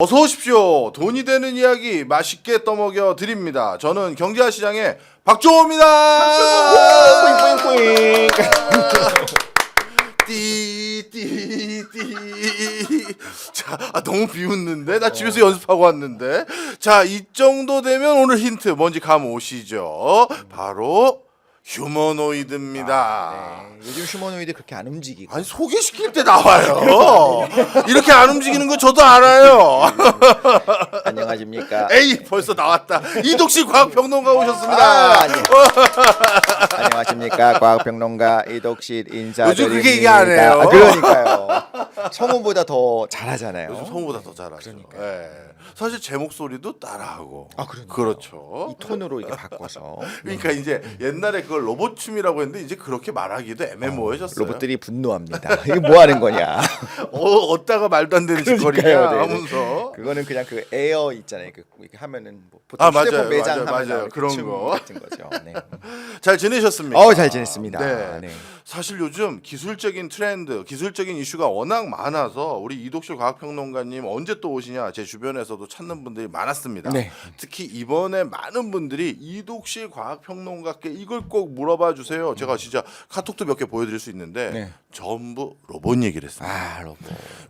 어서 오십시오. 돈이 되는 이야기 맛있게 떠먹여 드립니다. 저는 경제와 시장의 박종호입니다. 뿌잉뿌잉뿌잉. 띠띠띠. 자, 너무 비웃는데 나 집에서 연습하고 왔는데. 자, 이 정도 되면 오늘 힌트 뭔지 감 오시죠? 바로 휴머노이드입니다. 네. 요즘 휴머노이드 그렇게 안 움직이고. 아니 소개시킬 때 나와요. 이렇게 안 움직이는 거 저도 알아요. 안녕하십니까. 에이 벌써 나왔다. 이독식 과학평론가 오셨습니다. 안녕하십니까. 과학평론가 이독실 인사드립니다. 요즘 그렇게 얘기 안 해요. 그러니까요. 성우보다 더 잘하잖아요. 요즘 성우보다 더 잘하죠. 예. 사실 제 목소리도 따라하고. 그러니까요. 그렇죠. 이 톤으로 이렇게 바꿔서. 그러니까 이제 옛날에 그걸 로봇춤이라고 했는데 이제 그렇게 말하기도 애매모호해졌어요. 로봇들이 분노합니다. 이게 뭐 하는 거냐. 얻다가 말도 안 되는 짓거리냐 그러니까요, 네네. 하면서. 그거는 그냥 그 에어 있잖아요. 그 이렇게 하면은 뭐 보통 맞아요, 휴대폰 매장 맞아요, 하면 맞아요. 나올 그런 춤 거. 같은 거죠. 네. 잘 지내셨습니까? 잘 지냈습니다. 네. 네. 사실 요즘 기술적인 트렌드, 기술적인 이슈가 워낙 많아서 우리 이독실 과학평론가님 언제 또 오시냐 제 주변에서도 찾는 분들이 많았습니다. 네. 특히 이번에 많은 분들이 이독실 과학평론가께 이걸 꼭 물어봐 주세요. 제가 진짜 카톡도 몇 개 보여드릴 수 있는데 네. 전부 로봇 얘기를 했습니다. 로봇.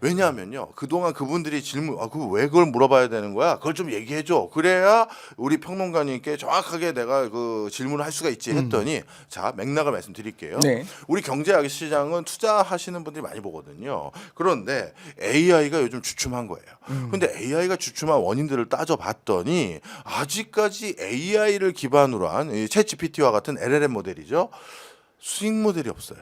왜냐하면요 그동안 그분들이 질문 왜 그걸 물어봐야 되는 거야? 그걸 좀 얘기해 줘. 그래야 우리 평론가님께 정확하게 내가 그 질문을 할 수가 있지 했더니 자 맥락을 말씀드릴게요. 네. 우리 경제 시장은 투자하시는 분들이 많이 보거든요. 그런데 AI가 요즘 주춤한 거예요. 근데 AI가 주춤한 원인들을 따져봤더니 아직까지 AI를 기반으로 한 챗 GPT와 같은 LLM 모델이죠. 수익 모델이 없어요.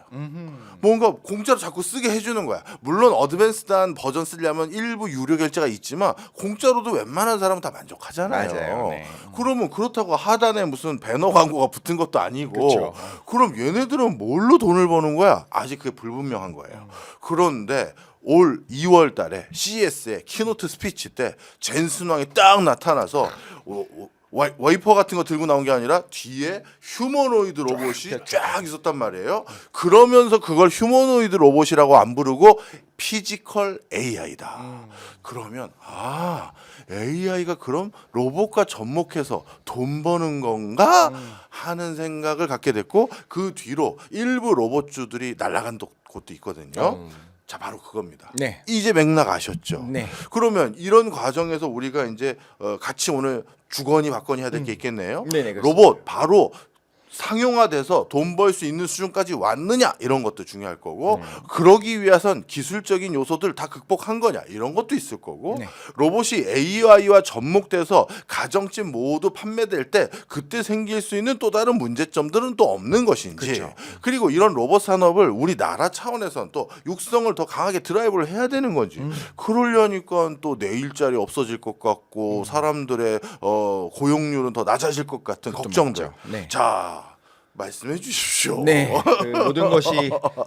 뭔가 공짜로 자꾸 쓰게 해주는 거야. 물론 어드밴스드한 버전 쓰려면 일부 유료 결제가 있지만 공짜로도 웬만한 사람은 다 만족하잖아요. 맞아요. 네. 그러면 그렇다고 하단에 무슨 배너 광고가 붙은 것도 아니고 그쵸. 그럼 얘네들은 뭘로 돈을 버는 거야? 아직 그게 불분명한 거예요. 그런데 올 2월 달에 CES의 키노트 스피치 때 젠슨 왕이 딱 나타나서 와이퍼 같은 거 들고 나온 게 아니라 뒤에 휴머노이드 로봇이 쫙 있었단 말이에요. 그러면서 그걸 휴머노이드 로봇이라고 안 부르고 피지컬 AI다. 그러면 AI가 그럼 로봇과 접목해서 돈 버는 건가 하는 생각을 갖게 됐고 그 뒤로 일부 로봇주들이 날아간 곳도 있거든요. 자 바로 그겁니다. 네. 이제 맥락 아셨죠? 네. 그러면 이런 과정에서 우리가 이제 같이 오늘 주거니 받거니 해야 될 게 있겠네요. 네네, 그렇습니다. 로봇 바로 상용화돼서 돈 벌 수 있는 수준까지 왔느냐 이런 것도 중요할 거고 그러기 위해선 기술적인 요소들 다 극복한 거냐 이런 것도 있을 거고 네. 로봇이 AI와 접목돼서 가정집 모두 판매될 때 그때 생길 수 있는 또 다른 문제점들은 또 없는 것인지 그렇죠. 그리고 이런 로봇 산업을 우리나라 차원에서는 또 육성을 더 강하게 드라이브를 해야 되는 건지 그러려니까 또 내 일자리 없어질 것 같고 사람들의 고용률은 더 낮아질 것 같은 걱정들 맞죠. 네. 자 말씀해 주십시오. 네, 그 모든 것이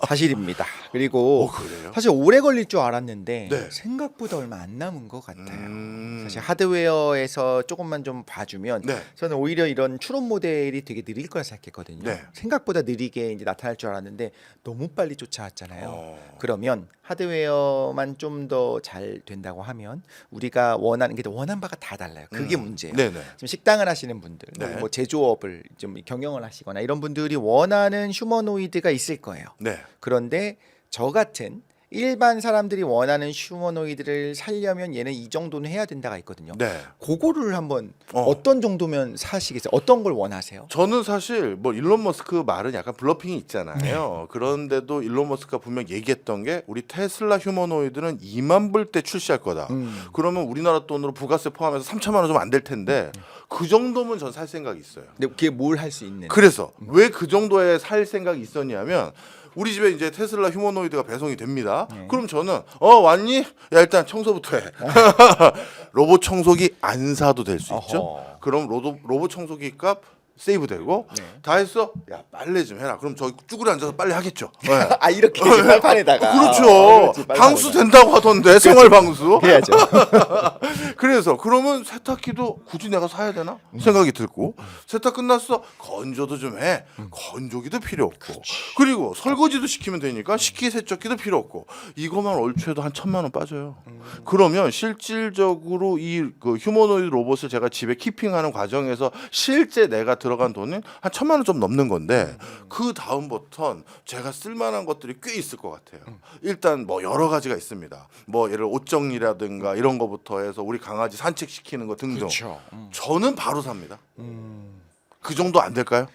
사실입니다. 그리고 그래요? 사실 오래 걸릴 줄 알았는데 네. 생각보다 얼마 안 남은 것 같아요. 사실 하드웨어에서 조금만 좀 봐주면 네. 저는 오히려 이런 추론 모델이 되게 느릴 거라 생각했거든요. 네. 생각보다 느리게 이제 나타날 줄 알았는데 너무 빨리 쫓아왔잖아요. 어. 그러면 하드웨어만 좀 더 잘 된다고 하면 우리가 원하는 게 원하는 바가 다 달라요. 그게 문제예요. 네네. 지금 식당을 하시는 분들, 네. 뭐 제조업을 좀 경영을 하시거나 이런 분들이 원하는 휴머노이드가 있을 거예요. 네. 그런데 저 같은 일반 사람들이 원하는 휴머노이드를 살려면 얘는 이 정도는 해야 된다가 있거든요. 네. 그거를 한번 어. 어떤 정도면 사시겠어요? 어떤 걸 원하세요? 저는 사실 뭐 일론 머스크 말은 약간 블러핑이 있잖아요. 네. 그런데도 일론 머스크가 분명 얘기했던 게 우리 테슬라 휴머노이드는 2만 불 때 출시할 거다. 그러면 우리나라 돈으로 부가세 포함해서 3천만 원 좀 안 될 텐데 그 정도면 전 살 생각이 있어요. 근데 그게 뭘 할 수 있는? 그래서 왜 그 정도에 살 생각이 있었냐면 우리 집에 이제 테슬라 휴머노이드가 배송이 됩니다. 그럼 저는 왔니? 야 일단 청소부터 해. 로봇 청소기 안 사도 될 수 있죠. 어허. 그럼 로봇 청소기 값 세이브 되고 다 했어? 야 빨래 좀 해라. 그럼 저 쭈그려 앉아서 빨래 하겠죠. 네. 이렇게 빨판에다가 그렇죠. 그렇지, 빨판에다가. 방수 된다고 하던데 생활 방수. 해야죠. 그래서 그러면 세탁기도 굳이 내가 사야 되나 생각이 들고 세탁 끝났어 건조도 좀 해. 건조기도 필요 없고 그리고 설거지도 시키면 되니까 식기세척기도 필요 없고 이것만 얼추 해도 한 1,000만 원 빠져요. 그러면 실질적으로 이 그 휴머노이드 로봇을 제가 집에 키핑하는 과정에서 실제 내가 들어간 돈은 한 1,000만 원 좀 넘는 건데 그 다음부터는 제가 쓸만한 것들이 꽤 있을 것 같아요. 일단 뭐 여러 가지가 있습니다. 뭐 예를 들어 옷 정리라든가 이런 거부터 해서 우리 강아지 산책시키는 거 등등. 그렇죠. 저는 바로 삽니다. 그 정도 안 될까요?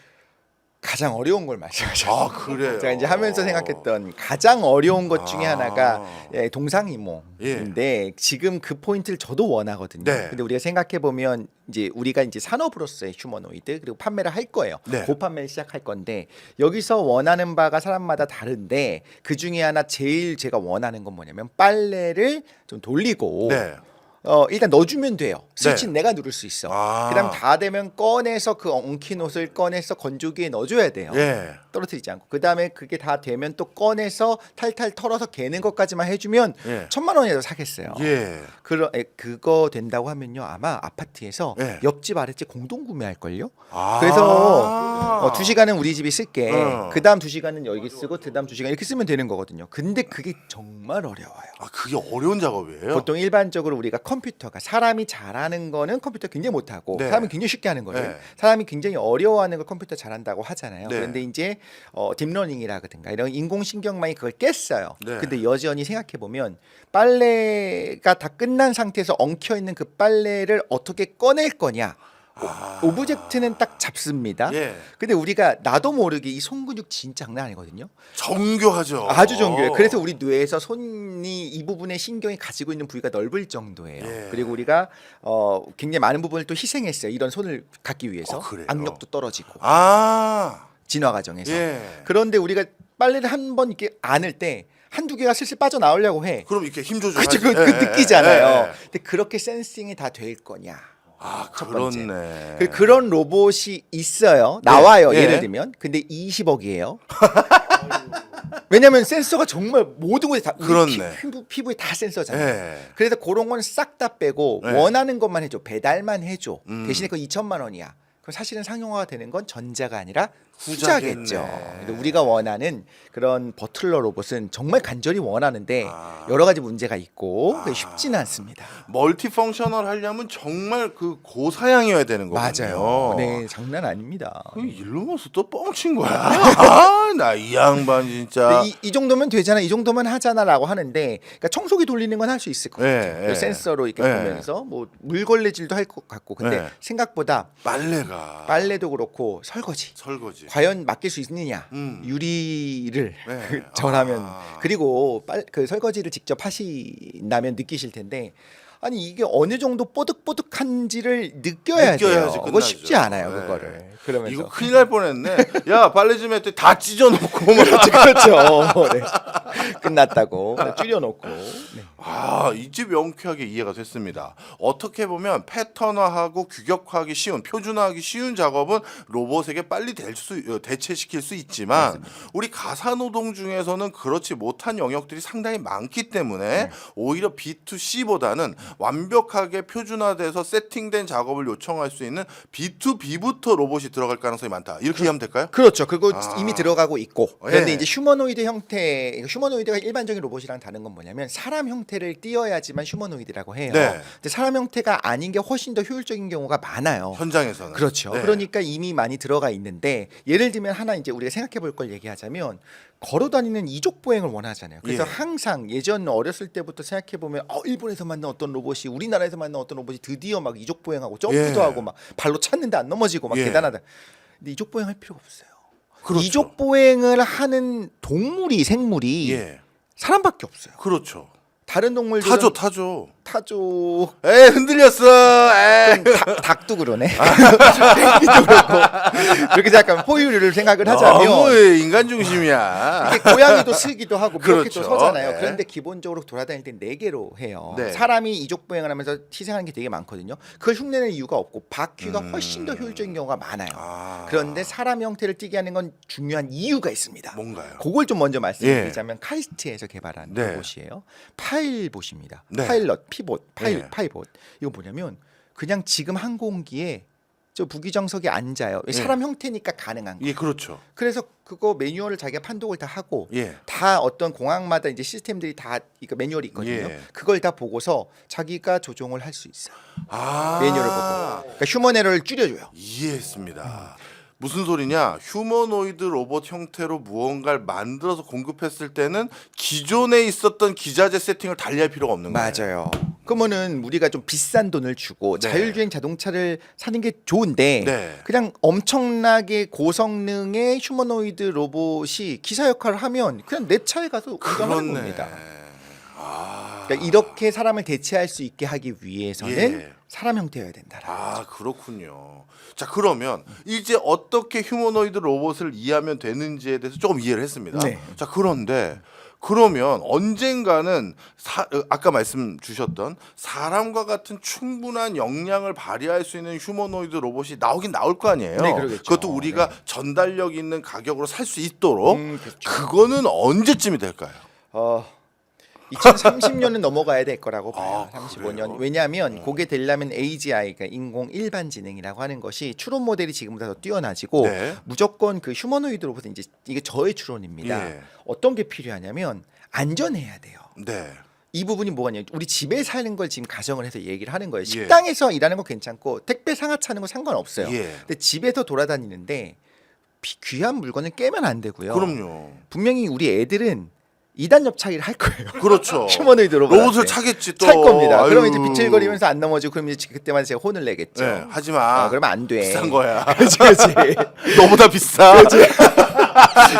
가장 어려운 걸 말씀하셨어요. 아 그래요. 제가 이제 하면서 생각했던 가장 어려운 것 중에 아. 하나가 동상이몽인데 지금 그 포인트를 저도 원하거든요. 네. 근데 우리가 생각해 보면 이제 우리가 이제 산업으로서의 휴머노이드 그리고 판매를 할 거예요. 네. 고판매를 시작할 건데 여기서 원하는 바가 사람마다 다른데 그 중에 하나 제일 제가 원하는 건 뭐냐면 빨래를 좀 돌리고 네. 일단 넣어주면 돼요. 스위치는 내가 누를 수 있어. 아. 그다음 다 되면 꺼내서 그 엉킨 옷을 꺼내서 건조기에 넣어줘야 돼요. 예. 떨어뜨리지 않고. 그다음에 그게 다 되면 또 꺼내서 탈탈 털어서 개는 것까지만 해주면 예. 1,000만 원이라도 사겠어요. 예. 그거 된다고 하면요 아마 아파트에서 예. 옆집 아랫집 공동 구매할 걸요. 아. 그래서 2시간은 우리 집이 쓸게. 어. 그다음 2시간은 여기 쓰고 그다음 2시간 이렇게 쓰면 되는 거거든요. 근데 그게 정말 어려워요. 아 그게 어려운 작업이에요. 보통 일반적으로 우리가 컴퓨터가 사람이 잘하는 거는 컴퓨터 굉장히 못하고 네. 사람이 굉장히 쉽게 하는 거예요. 네. 사람이 굉장히 어려워하는 걸 컴퓨터 잘한다고 하잖아요. 네. 그런데 이제 딥러닝이라든가 이런 인공신경망이 그걸 깼어요. 네. 근데 여전히 생각해 보면 빨래가 다 끝난 상태에서 엉켜 있는 그 빨래를 어떻게 꺼낼 거냐. 오브젝트는 딱 잡습니다. 예. 근데 우리가 나도 모르게 이 손근육 진짜 장난 아니거든요. 정교하죠. 아주 정교해요. 그래서 우리 뇌에서 손이 이 부분의 신경이 가지고 있는 부위가 넓을 정도예요. 예. 그리고 우리가 굉장히 많은 부분을 또 희생했어요. 이런 손을 갖기 위해서. 그래요? 악력도 떨어지고 아. 진화 과정에서. 예. 그런데 우리가 빨래를 한 번 이렇게 안을 때 한두 개가 슬슬 빠져나오려고 해. 그럼 이렇게 힘 조절. 그렇죠. 그 느끼잖아요. 근데 그렇게 센싱이 다 될 거냐? 아, 첫 번째. 그렇네. 그런 로봇이 있어요. 나와요. 예. 예를 들면. 근데 20억이에요. 왜냐하면 센서가 정말 모든 곳에 다 우리 그렇네. 피부에 다 센서잖아요. 예. 그래서 그런 건 싹 다 빼고 네. 원하는 것만 해줘. 배달만 해줘. 음. 대신에 그 2,000만 원이야. 그럼 사실은 상용화가 되는 건 전자가 아니라 후자겠네. 후자겠죠. 근데 우리가 원하는 그런 버틀러 로봇은 정말 간절히 원하는데 아. 여러 가지 문제가 있고 그게 쉽지는 않습니다. 멀티펑셔널 하려면 정말 그 고사양이어야 되는 거거든요. 맞아요. 네, 장난 아닙니다. 그 일론 머스크 또 뻥친 거야. 아, 나 이 양반 진짜. 근데 이 정도면 되잖아, 이 정도면 하잖아라고 하는데, 그러니까 청소기 돌리는 건 할 수 있을 것 같아요. 예, 그 예. 센서로 이렇게 예. 보면서 뭐 물걸레질도 할 것 같고, 근데 예. 생각보다 빨래가. 빨래도 그렇고 설거지. 설거지. 과연 맡길 수 있느냐? 유리를 네. 절하면 아. 그리고 그 설거지를 직접 하신다면 느끼실 텐데. 아니 이게 어느 정도 뽀득뽀득한지를 느껴야 돼요. 느껴야지 그거 끝나죠. 쉽지 않아요, 네. 그거를. 그러면서 이거 큰일 날 뻔했네. 야 빨래 좀 했더니 다 찢어놓고 막. 그렇죠. 네. 끝났다고 줄여놓고. 네. 아, 이 집 명쾌하게 이해가 됐습니다. 어떻게 보면 패턴화하고 규격화하기 쉬운, 표준화하기 쉬운 작업은 로봇에게 빨리 대체시킬 수 있지만 우리 가사노동 중에서는 그렇지 못한 영역들이 상당히 많기 때문에 오히려 B2C보다는 완벽하게 표준화돼서 세팅된 작업을 요청할 수 있는 B2B부터 로봇이 들어갈 가능성이 많다. 이렇게 이해하면 될까요? 그렇죠. 그거 아. 이미 들어가고 있고. 그런데 예. 이제 휴머노이드 형태, 휴머노이드가 일반적인 로봇이랑 다른 건 뭐냐면 사람 형태를 띄어야지만 휴머노이드라고 해요. 네. 근데 사람 형태가 아닌 게 훨씬 더 효율적인 경우가 많아요. 현장에서는. 그렇죠. 네. 그러니까 이미 많이 들어가 있는데 예를 들면 하나 이제 우리가 생각해 볼 걸 얘기하자면 걸어 다니는 이족 보행을 원하잖아요. 그래서 예. 항상 예전 어렸을 때부터 생각해 보면 일본에서 만든 어떤 로봇이 우리나라에서 만든 어떤 로봇이 드디어 막 이족 보행하고 점프도 예. 하고 막 발로 찼는데 안 넘어지고 막 예. 대단하다. 근데 이족 보행할 필요가 없어요. 그렇죠. 이족 보행을 하는 생물이 예. 사람밖에 없어요. 그렇죠. 다른 동물들은 타죠. 타조. 에 흔들렸어. 에. 닭도 그러네. 펭귄도 그렇고. 그렇게 생각하면 포유류를 생각을 하자면 너무 인간 중심이야. 이게 고양이도 쓰기도 하고 그렇게 그렇죠. 또 서잖아요. 네. 그런데 기본적으로 돌아다닐 때 4개로 해요. 네. 사람이 이족 보행을 하면서 희생하는 게 되게 많거든요. 그걸 흉내낼 이유가 없고 바퀴가 훨씬 더 효율적인 경우가 많아요. 아. 그런데 사람 형태를 띠게 하는 건 중요한 이유가 있습니다. 뭔가요? 그걸 좀 먼저 말씀드리자면 카이스트에서 개발한 네. 로봇이에요. 파일봇입니다. 네. 파일럿 파이봇. 이거 뭐냐면 그냥 지금 항공기에 저 부기정석에 앉아요. 사람 형태니까 가능한 거. 예, 그렇죠. 그래서 그거 매뉴얼을 자기가 판독을 다 하고 예. 다 어떤 공항마다 이제 시스템들이 다 이거 매뉴얼이 있거든요. 예. 그걸 다 보고서 자기가 조종을 할 수 있어요. 아. 매뉴얼을 보고. 그러니까 휴먼 에러를 줄여줘요. 이해했습니다. 무슨 소리냐? 휴머노이드 로봇 형태로 무언가를 만들어서 공급했을 때는 기존에 있었던 기자재 세팅을 달리할 필요가 없는 거예요. 맞아요. 그러면은 우리가 좀 비싼 돈을 주고 네. 자율주행 자동차를 사는 게 좋은데 네. 그냥 엄청나게 고성능의 휴머노이드 로봇이 기사 역할을 하면 그냥 내 차에 가서 운전하는 겁니다. 그러니까 이렇게 사람을 대체할 수 있게 하기 위해서는 예. 사람 형태여야 된다. 아, 그렇군요. 자, 그러면 이제 어떻게 휴머노이드 로봇을 이해하면 되는지에 대해서 조금 이해를 했습니다. 네. 자, 그런데 그러면 언젠가는 아까 말씀 주셨던 사람과 같은 충분한 역량을 발휘할 수 있는 휴머노이드 로봇이 나오긴 나올 거 아니에요. 네, 그러겠죠. 그것도 우리가 전달력 있는 가격으로 살 수 있도록 그렇죠. 그거는 언제쯤이 될까요? 2030년은 넘어가야 될 거라고 봐요. 아, 35년. 그래요? 왜냐하면 그게 되려면 AGI, 그러니까 인공 일반지능이라고 하는 것이 추론 모델이 지금보다 더 뛰어나지고 네. 무조건 그 휴머노이드 로봇은 이제 이게 저의 추론입니다. 예. 어떤 게 필요하냐면 안전해야 돼요. 네. 이 부분이 뭐냐면 우리 집에 사는 걸 지금 가정을 해서 얘기를 하는 거예요. 식당에서 일하는 거 괜찮고 택배 상하차 하는 거 상관없어요. 예. 근데 집에서 돌아다니는데 귀한 물건을 깨면 안 되고요. 그럼요. 분명히 우리 애들은 2단 옆차기를 할 거예요. 그렇죠. 휴머노이드 로봇을 차겠지 또. 찰 겁니다. 아유. 그러면 이제 비틀거리면서 안 넘어지고 그러면 이제 그때만 제가 혼을 내겠죠. 네, 하지 마. 그러면 안 돼. 비싼 거야. 그렇지. 너보다 비싸.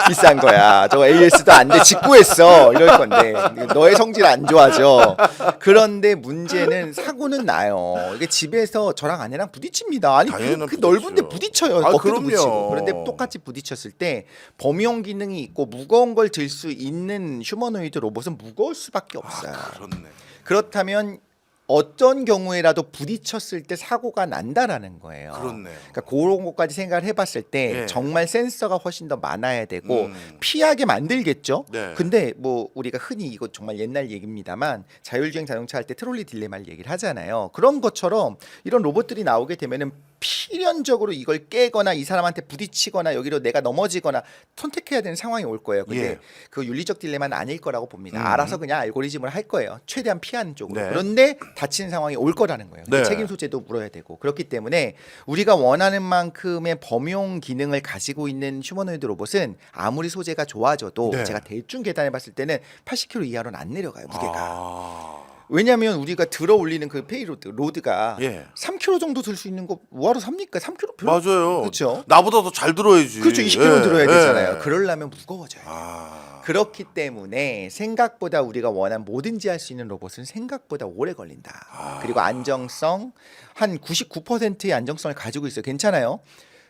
비싼 거야. 저거 AS도 안 돼. 직구했어. 이럴 건데 너의 성질 안 좋아져. 그런데 문제는 사고는 나요. 이게 집에서 저랑 아내랑 부딪힙니다. 아니 당연히 그 넓은데 부딪히죠. 부딪혀요. 아, 어깨도 그럼요. 부딪히고. 그런데 똑같이 부딪혔을 때 범용 기능이 있고 무거운 걸 들 수 있는 휴머노이드 로봇은 무거울 수밖에 없어요. 그렇네. 그렇다면 어떤 경우에라도 부딪혔을 때 사고가 난다라는 거예요. 그렇네요. 그러니까 그런 것까지 생각을 해봤을 때 예. 정말 센서가 훨씬 더 많아야 되고 음. 피하게 만들겠죠. 네. 근데 뭐 우리가 흔히 이거 정말 옛날 얘기입니다만 자율주행 자동차 할 때 트롤리 딜레마를 얘기를 하잖아요. 그런 것처럼 이런 로봇들이 나오게 되면은 필연적으로 이걸 깨거나 이 사람한테 부딪히거나 여기로 내가 넘어지거나 선택해야 되는 상황이 올 거예요. 근데 예. 그 윤리적 딜레마는 아닐 거라고 봅니다. 알아서 그냥 알고리즘을 할 거예요. 최대한 피하는 쪽으로. 네. 그런데 다치는 상황이 올 거라는 거예요. 네. 책임 소재도 물어야 되고 그렇기 때문에 우리가 원하는 만큼의 범용 기능을 가지고 있는 휴머노이드 로봇은 아무리 소재가 좋아져도 네. 제가 대충 계산해 봤을 때는 80kg 이하로는 안 내려가요. 무게가. 아. 왜냐하면 우리가 들어 올리는 그 페이로드 로드가 예. 3kg 정도 들 수 있는 거 뭐하러 삽니까? 3kg 별로. 맞아요. 그렇죠. 나보다 더 잘 들어야지. 그렇죠. 20kg 예, 들어야 예. 되잖아요. 그러려면 무거워져요. 아. 그렇기 때문에 생각보다 우리가 원한 뭐든지 할 수 있는 로봇은 생각보다 오래 걸린다. 그리고 안정성 한 99%의 안정성을 가지고 있어요. 괜찮아요.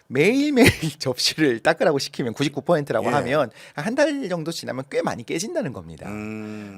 매일매일 접시를 닦으라고 시키면 99%라고 예. 하면 한 달 정도 지나면 꽤 많이 깨진다는 겁니다.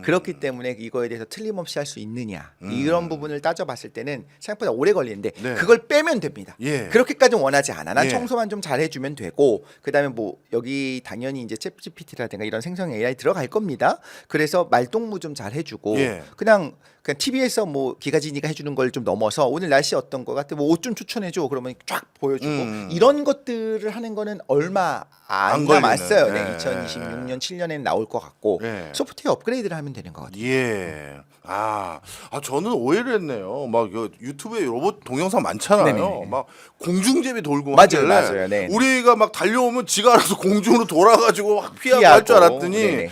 그렇기 때문에 이거에 대해서 틀림없이 할 수 있느냐 이런 부분을 따져봤을 때는 생각보다 오래 걸리는데 네. 그걸 빼면 됩니다. 예. 그렇게까지는 원하지 않아. 난 예. 청소만 좀 잘해주면 되고 그다음에 뭐 여기 당연히 이제 챗GPT라든가 이런 생성 AI 들어갈 겁니다. 그래서 말동무 좀 잘해주고 예. 그냥 TV에서 뭐 기가진이가 해주는 걸 좀 넘어서 오늘 날씨 어떤 거 같아 뭐 옷 좀 추천해줘 그러면 쫙 보여주고 이런 것들을 하는 거는 얼마 안 걸리는. 남았어요. 네, 예. 2026년 7년에는 나올 것 같고 예. 소프트웨어 업그레이드를 하면 되는 거거든요. 예. 저는 오해를 했네요. 막 유튜브에 로봇 동영상 많잖아요. 네네네. 막 공중제비 돌고 맞아요, 하길래 맞아요. 네. 우리가 막 달려오면 지가 알아서 공중으로 돌아가지고 확 피하고 피하고. 할 줄 알았더니 네네.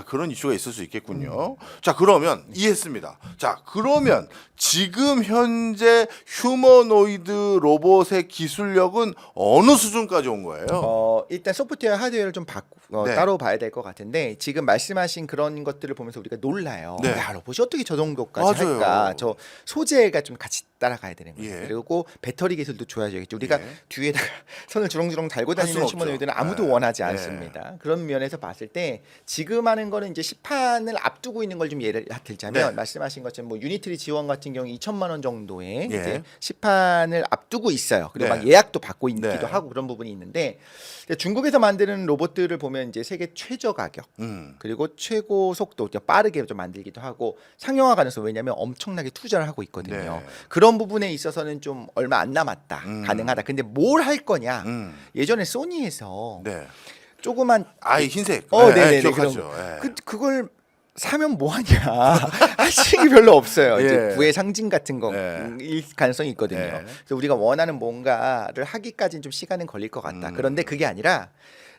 그런 이슈가 있을 수 있겠군요. 자, 그러면 이해했습니다. 자, 그러면 지금 현재 휴머노이드 로봇의 기술력은 어느 수준까지 온 거예요? 일단 소프트웨어 하드웨어를 좀 네. 따로 봐야 될 것 같은데 지금 말씀하신 그런 것들을 보면서 우리가 놀라요. 네. 야, 로봇이 어떻게 저 정도까지 맞아요. 할까? 저 소재가 좀 같이 따라가야 되는 거예요. 예. 그리고 배터리 기술도 좋아져야겠죠. 우리가 예. 뒤에다가 손을 주렁주렁 달고 다니는 수는 없죠. 휴머노이드는 아무도 예. 원하지 예. 않습니다. 그런 면에서 봤을 때 지금 하는 거는 이제 시판을 앞두고 있는 걸 좀 예를 들자면 네. 말씀하신 것처럼 뭐 유니트리 지원 같은 경우 2천만 원 정도의 예. 이제 시판을 앞두고 있어요. 그리고 네. 막 예약도 받고 있기도 네. 하고 그런 부분이 있는데 중국에서 만드는 로봇들을 보면 이제 세계 최저 가격 그리고 최고 속도 빠르게 좀 만들기도 하고 상용화 가능성 왜냐하면 엄청나게 투자를 하고 있거든요. 네. 그런 부분에 있어서는 좀 얼마 안 남았다 가능하다. 근데 뭘 할 거냐? 예전에 소니에서 네. 조그만 아이 흰색. 네네네 기억하죠. 그런 거. 그걸 사면 뭐하냐 하시기 별로 없어요. 예. 이제 부의 상징 같은 거일 예. 가능성이 있거든요. 예. 그래서 우리가 원하는 뭔가를 하기까지는 좀 시간은 걸릴 것 같다. 그런데 그게 아니라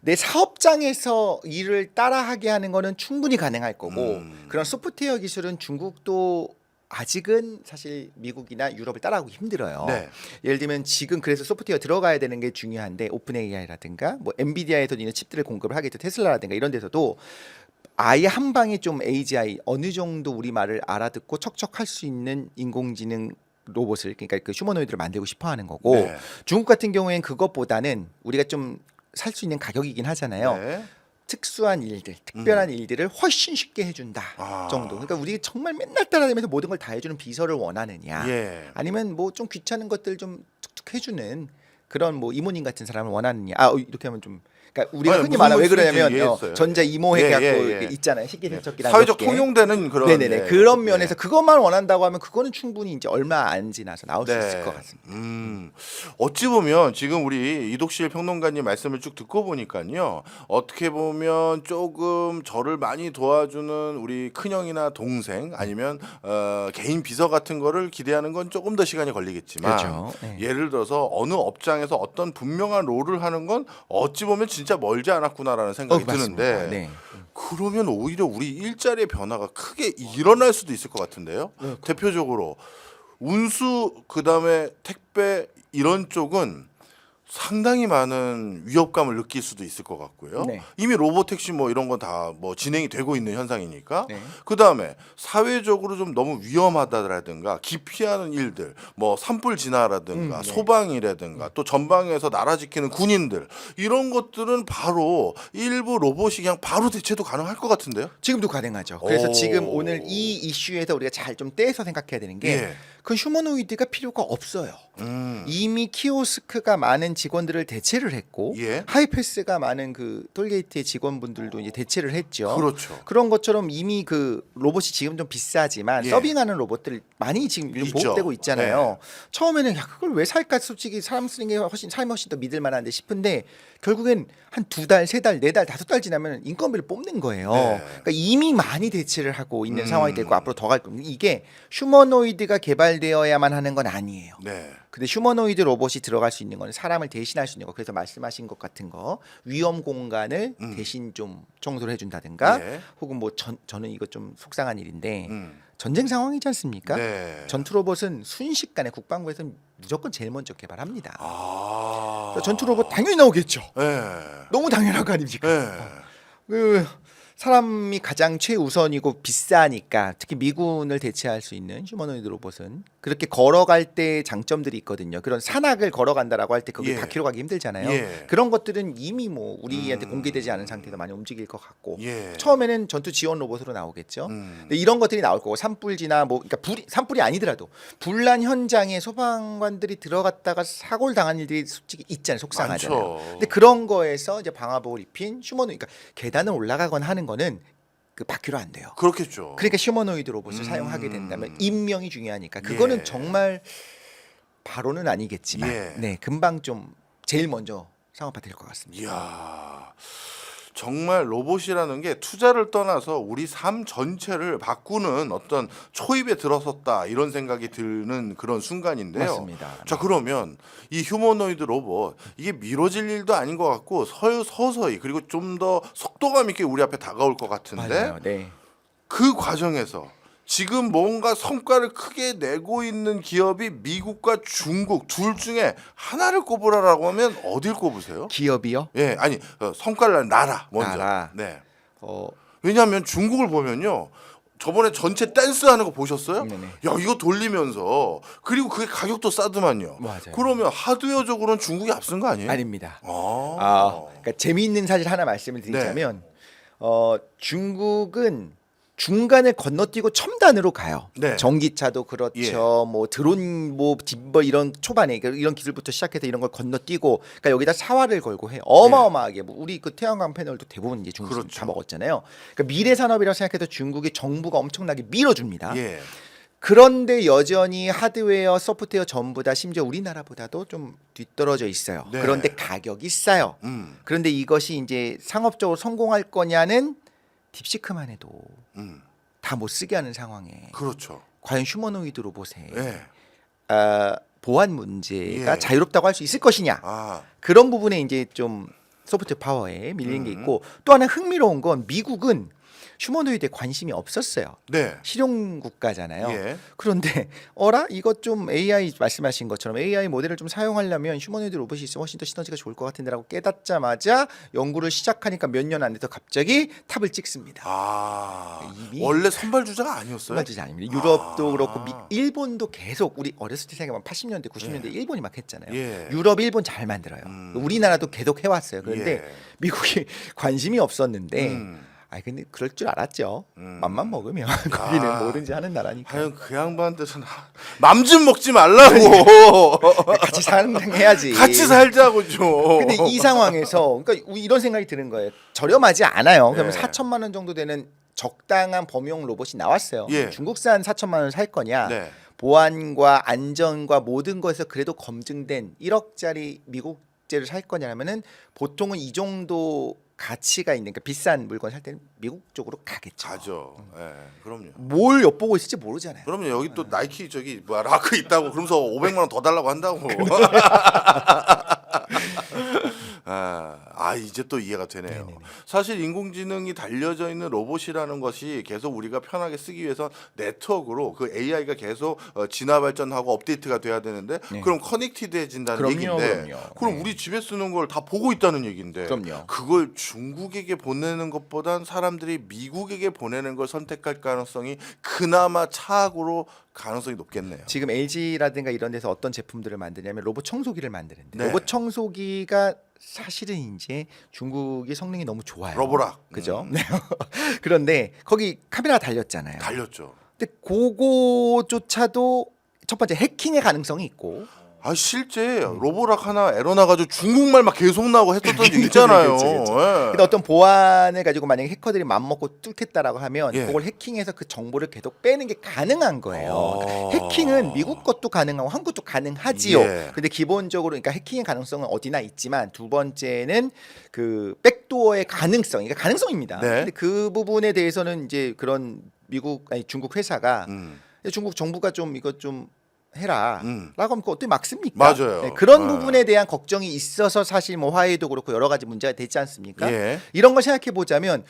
내 사업장에서 일을 따라하게 하는 거는 충분히 가능할 거고 그런 소프트웨어 기술은 중국도 아직은 사실 미국이나 유럽을 따라하기 힘들어요. 네. 예를 들면 지금 그래서 소프트웨어 들어가야 되는 게 중요한데 오픈 AI라든가 뭐 엔비디아에서 있는 칩들을 공급을 하겠죠. 테슬라라든가 이런 데서도 아예 한 방에 좀 AGI 어느 정도 우리 말을 알아듣고 척척할 수 있는 인공지능 로봇을 그러니까 그 휴머노이드를 만들고 싶어 하는 거고 네. 중국 같은 경우에는 그것보다는 우리가 좀 살 수 있는 가격이긴 하잖아요. 네. 특수한 일들, 특별한 일들을 훨씬 쉽게 해준다 정도. 그러니까 우리 정말 맨날 따라다니면서 모든 걸 다 해주는 비서를 원하느냐, 예. 아니면 뭐 좀 귀찮은 것들 좀 툭툭 해주는 그런 뭐 이모님 같은 사람을 원하느냐. 이렇게 하면 좀 그러니까 우리가 아니, 흔히 무슨 말하면 왜 말씀인지 그러냐면 이해했어요. 전자 이모회 갖고 예. 있잖아요. 식기세척기랑 사회적 몇 개. 통용되는 그런 네네네 예. 그런 면에서 예. 그것만 원한다고 하면 그거는 충분히 이제 얼마 안 지나서 나올 수 있을 것 같습니다. 어찌 보면 지금 우리 이독실 평론가님 말씀을 쭉 듣고 보니까요. 어떻게 보면 조금 저를 많이 도와주는 우리 큰형이나 동생 아니면 개인 비서 같은 거를 기대하는 건 조금 더 시간이 걸리겠지만 그렇죠. 네. 예를 들어서 어느 업장에서 어떤 분명한 롤을 하는 건 어찌 보면 진짜 멀지 않았구나라는 생각이 맞습니다. 드는데 네. 그러면 오히려 우리 일자리의 변화가 크게 일어날 수도 있을 것 같은데요. 대표적으로 운수 그다음에 택배 이런 쪽은 상당히 많은 위협감을 느낄 수도 있을 것 같고요. 네. 이미 로보택시 뭐 이런 건 다 뭐 진행이 되고 있는 현상이니까. 네. 그다음에 사회적으로 좀 너무 위험하다라든가 기피하는 일들, 뭐 산불 진화라든가 네. 소방이라든가 또 전방에서 나라 지키는 군인들 이런 것들은 바로 일부 로봇이 그냥 바로 대체도 가능할 것 같은데요. 지금도 가능하죠. 그래서 오. 지금 오늘 이 이슈에서 우리가 잘 좀 떼서 생각해야 되는 게 예. 그 휴머노이드가 필요가 없어요. 음. 이미 키오스크가 많은 직원들을 대체를 했고 예. 하이패스가 많은 그 톨게이트의 직원분들도 이제 대체를 했죠. 그렇죠. 그런 것처럼 이미 그 로봇이 지금 좀 비싸지만 예. 서빙하는 로봇들 많이 지금 요즘 있죠. 보급되고 있잖아요. 처음에는 야 그걸 왜 살까 솔직히 사람 쓰는 게 사람이 훨씬 더 믿을 만한데 싶은데 결국엔 한 2달, 3달, 4달, 5달 지나면 인건비를 뽑는 거예요. 네. 그러니까 이미 많이 대체를 하고 있는 상황이 되고 앞으로 더 갈 겁니다. 이게 휴머노이드가 개발되어야만 하는 건 아니에요. 네. 근데 휴머노이드 로봇이 들어갈 수 있는 거는 사람을 대신할 수 있는 거. 그래서 말씀하신 것 같은 거 위험 공간을 대신 좀 청소를 해준다든가 예. 혹은 뭐 저는 이거 좀 속상한 일인데 음. 전쟁 상황이지 않습니까? 네. 전투 로봇은 순식간에 국방부에서는 무조건 제일 먼저 개발합니다. 아. 전투 로봇 당연히 나오겠죠. 네. 너무 당연한 거 아닙니까? 네. 그 사람이 가장 최우선이고 비싸니까 특히 미군을 대체할 수 있는 휴머노이드 로봇은 그렇게 걸어갈 때 장점들이 있거든요. 그런 산악을 걸어간다라고 할 때 거기 예. 4km 가기 힘들잖아요. 예. 그런 것들은 이미 뭐 우리한테 공개되지 않은 상태에서 많이 움직일 것 같고 예. 처음에는 전투 지원 로봇으로 나오겠죠. 음. 근데 이런 것들이 나올 거고 산불지나 뭐 그러니까 산불이 아니더라도 불난 현장에 소방관들이 들어갔다가 사고를 당한 일들이 솔직히 있잖아요. 속상하잖아요. 많죠. 근데 그런 거에서 이제 방화복을 입힌 휴머노이드 그러니까 계단을 올라가거나 하는 거는 그 바퀴로 안 돼요. 그렇겠죠. 그러니까 휴머노이드 로봇을 사용하게 된다면 인명이 중요하니까 그거는 예. 정말 바로는 아니겠지만 예. 네 금방 좀 제일 먼저 상업화될 것 같습니다. 이야. 정말 로봇이라는 게 투자를 떠나서 우리 삶 전체를 바꾸는 어떤 초입에 들어섰다 이런 생각이 드는 그런 순간인데요. 맞습니다. 자 그러면 이 휴머노이드 로봇 이게 미뤄질 일도 아닌 것 같고 서서히 그리고 좀 더 속도감 있게 우리 앞에 다가올 것 같은데 맞아요. 네. 그 과정에서 지금 뭔가 성과를 크게 내고 있는 기업이 미국과 중국 둘 중에 하나를 꼽으라라고 하면 어딜 꼽으세요? 기업이요? 예, 아니 성과를 낸 나라 먼저. 나라. 네. 어, 왜냐하면 중국을 보면요, 저번에 전체 댄스 하는 거 보셨어요? 네네. 야 이거 돌리면서 그리고 그게 가격도 싸더만요. 맞아요. 그러면 하드웨어적으로는 중국이 앞선 거 아니에요? 아닙니다. 아. 그러니까 재미있는 사실 하나 말씀을 드리자면 중국은 중간을 건너뛰고 첨단으로 가요. 네. 전기차도 그렇죠. 예. 뭐 드론, 뭐 딥버 이런 초반에 이런 기술부터 시작해서 이런 걸 건너뛰고, 그러니까 여기다 사활을 걸고 해요. 어마어마하게. 뭐 우리 그 태양광 패널도 대부분 이제 중국 그렇죠. 다 먹었잖아요. 그러니까 미래 산업이라고 생각해도 중국이 정부가 엄청나게 밀어줍니다. 예. 그런데 여전히 하드웨어, 소프트웨어 전부 다 심지어 우리나라보다도 좀 뒤떨어져 있어요. 네. 그런데 가격이 싸요. 그런데 이것이 이제 상업적으로 성공할 거냐는 딥시크만 해도 다 못 쓰게 하는 상황에 그렇죠. 과연 휴머노이드 로봇의 예. 보안 문제가 예. 자유롭다고 할 수 있을 것이냐. 아. 그런 부분에 이제 좀 소프트 파워에 밀리는 게 있고, 또 하나 흥미로운 건 미국은 휴머노이드에 관심이 없었어요. 네. 실용 국가잖아요. 예. 그런데 이것 좀 AI 말씀하신 것처럼 AI 모델을 좀 사용하려면 휴머노이드 로봇이 있으면 훨씬 더 시너지가 좋을 것 같은데라고 깨닫자마자 연구를 시작하니까 몇 년 안 돼서 갑자기 탑을 찍습니다. 아. 이미 원래 선발 주자가 아니었어요? 정말 진짜 아닙니다. 유럽도 아. 그렇고 일본도 계속 우리 어렸을 때 생각하면 80년대, 90년대 일본이 막 했잖아요. 예. 유럽, 일본 잘 만들어요. 우리나라도 계속 해왔어요. 그런데 예. 미국이 관심이 없었는데. 근데 그럴 줄 알았죠. 맘만 먹으면 거기는 뭐든지 하는 나라니까. 하여튼 그 양반들은 맘 좀 먹지 말라고. 같이 상생해야지. 같이 살자고 좀. 근데 이 상황에서 그러니까 이런 생각이 드는 거예요. 저렴하지 않아요. 그러면 예. 4천만 원 정도 되는 적당한 범용 로봇이 나왔어요. 예. 중국산 4천만 원을 살 거냐? 네. 보안과 안전과 모든 것에서 그래도 검증된 1억짜리 미국제를 살 거냐면은 보통은 이 정도 가치가 있는, 그러니까 비싼 물건 살 때는 미국 쪽으로 가겠죠. 가죠. 예. 그럼요. 뭘 엿보고 있을지 모르잖아요. 그럼요. 여기 또 나이키 저기 뭐야 라크 있다고 그러면서 500만 원 더 달라고 한다고. 이제 또 이해가 되네요. 네네네. 사실 인공지능이 달려져 있는 로봇이라는 것이 계속 우리가 편하게 쓰기 위해서 네트워크로 그 AI가 계속 진화 발전하고 업데이트가 돼야 되는데 네. 그럼 커넥티드해진다는 그럼요, 얘기인데 그럼요. 그럼 네. 우리 집에 쓰는 걸 다 보고 있다는 얘기인데 그럼요. 그걸 중국에게 보내는 것보단 사람들이 미국에게 보내는 걸 선택할 가능성이 그나마 차악으로 가능성이 높겠네요. 지금 LG라든가 이런 데서 어떤 제품들을 만드냐면 로봇 청소기를 만드는데 네. 로봇 청소기가 사실은 이제 중국이 성능이 너무 좋아요. 러브락. 그죠? 네. 그런데 거기 카메라가 달렸잖아요. 달렸죠. 근데 그거조차도 첫 번째 해킹의 가능성이 있고, 실제 로보락 하나 에러 나가지고 중국말 막 계속 나오고 했었던 적 있잖아요. 그치, 그치. 예. 근데 어떤 보안을 가지고 만약에 해커들이 맘먹고 뚫겠다라고 하면 예. 그걸 해킹해서 그 정보를 계속 빼는 게 가능한 거예요. 그러니까 해킹은 미국 것도 가능하고 한국 것도 가능하지요. 예. 근데 기본적으로 그러니까 해킹의 가능성은 어디나 있지만 두 번째는 그 백도어의 가능성, 그러니까 가능성입니다. 네. 근데 그 부분에 대해서는 이제 그런 중국 회사가 중국 정부가 좀 이것 좀 해라 라고 하면 그거 어떻게 막습니까? 맞아요. 네, 그런 네. 부분에 대한 걱정이 있어서 사실 뭐 화해도 그렇고 여러 가지 문제가 되지 않습니까? 예. 이런 걸 생각해 보자면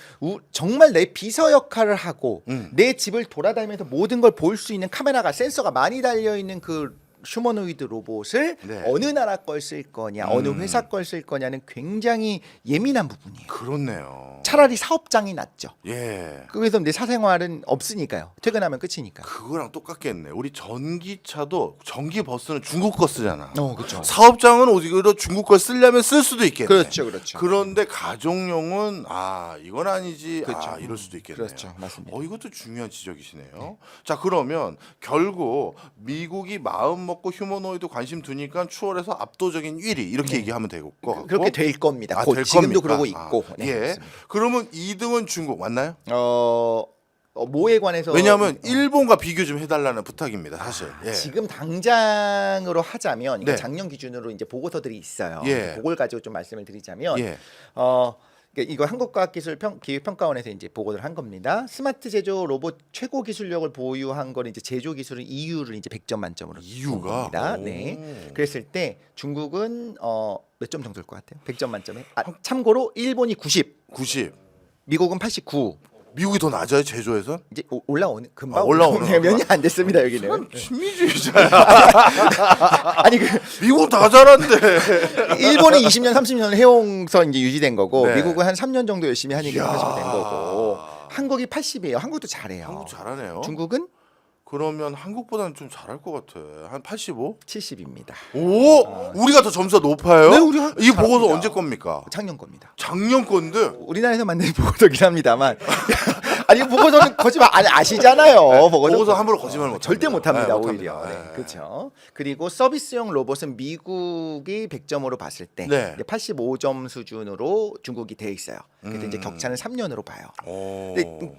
정말 내 비서 역할을 하고 내 집을 돌아다니면서 모든 걸 볼 수 있는 카메라가, 센서가 많이 달려 있는 그 휴머노이드 로봇을 네. 어느 나라 걸 쓸 거냐, 어느 회사 걸 쓸 거냐는 굉장히 예민한 부분이에요. 그렇네요. 차라리 사업장이 낫죠. 예. 그래서 내 사생활은 없으니까요. 퇴근하면 끝이니까. 그거랑 똑같겠네. 우리 전기차도 전기 버스는 중국 거 쓰잖아. 그렇죠. 사업장은 오히려 중국 걸 쓰려면 쓸 수도 있겠네. 그렇죠, 그렇죠. 그런데 가정용은 이건 아니지. 그렇죠. 이럴 수도 있겠네요. 그렇죠, 맞습니다. 이것도 중요한 지적이시네요. 자, 그러면 결국 미국이 마음 먹고 휴머노이드 관심 두니까 추월해서 압도적인 1위 이렇게 얘기하면 될 것 같고. 그렇게 될 겁니다. 곧 될 지금도 겁니까? 그러고 있고. 네, 예. 그렇습니다. 그러면 2등은 중국 맞나요? 뭐에 관해서 왜냐하면 일본과 비교 좀 해달라는 부탁입니다, 사실. 예. 지금 당장으로 하자면 그러니까 네. 작년 기준으로 이제 보고서들이 있어요. 예. 그걸 가지고 좀 말씀을 드리자면 예. 그러니까 이거 한국과학기술기획평가원에서 이제 보고를 한 겁니다. 스마트 제조 로봇 최고 기술력을 보유한 거는 이제 제조 기술은 EU를 이제 100점 만점으로 EU가? 준 겁니다. 네. 그랬을 때 중국은 몇 점 정도일 것 같아요? 100점 만점에. 참고로 일본이 90, 90. 미국은 89. 미국이 더 낮아요, 제조에서? 이제 올라오는 금방 올라오는 몇 년 안 됐습니다 여기는. 친미주의자야. 아니 그 미국 다 잘한데. 일본이 20년 30년 해오서 이제 유지된 거고 네. 미국은 한 3년 정도 열심히 하니까 하시면 된 거고. 한국이 80이에요. 한국도 잘해요. 한국 잘하네요. 중국은 그러면 한국보다는 좀 잘할 것 같아. 한 85? 70입니다. 오, 우리가 더 점수가 높아요? 네, 우리가 이 보고서 잘합니다. 언제 겁니까? 작년 겁니다. 작년 건데. 우리나라에서 만든 보고서긴 합니다만 아니 보고서는 거짓말 아니 아시잖아요. 보고서 함부로 거짓말 못 절대 합니다. 못합니다. 네, 오히려. 못합니다. 네, 네. 그렇죠. 그리고 서비스용 로봇은 미국이 100점으로 봤을 때 네. 85점 수준으로 중국이 돼 있어요. 그래서 이제 격차는 3년으로 봐요. 오.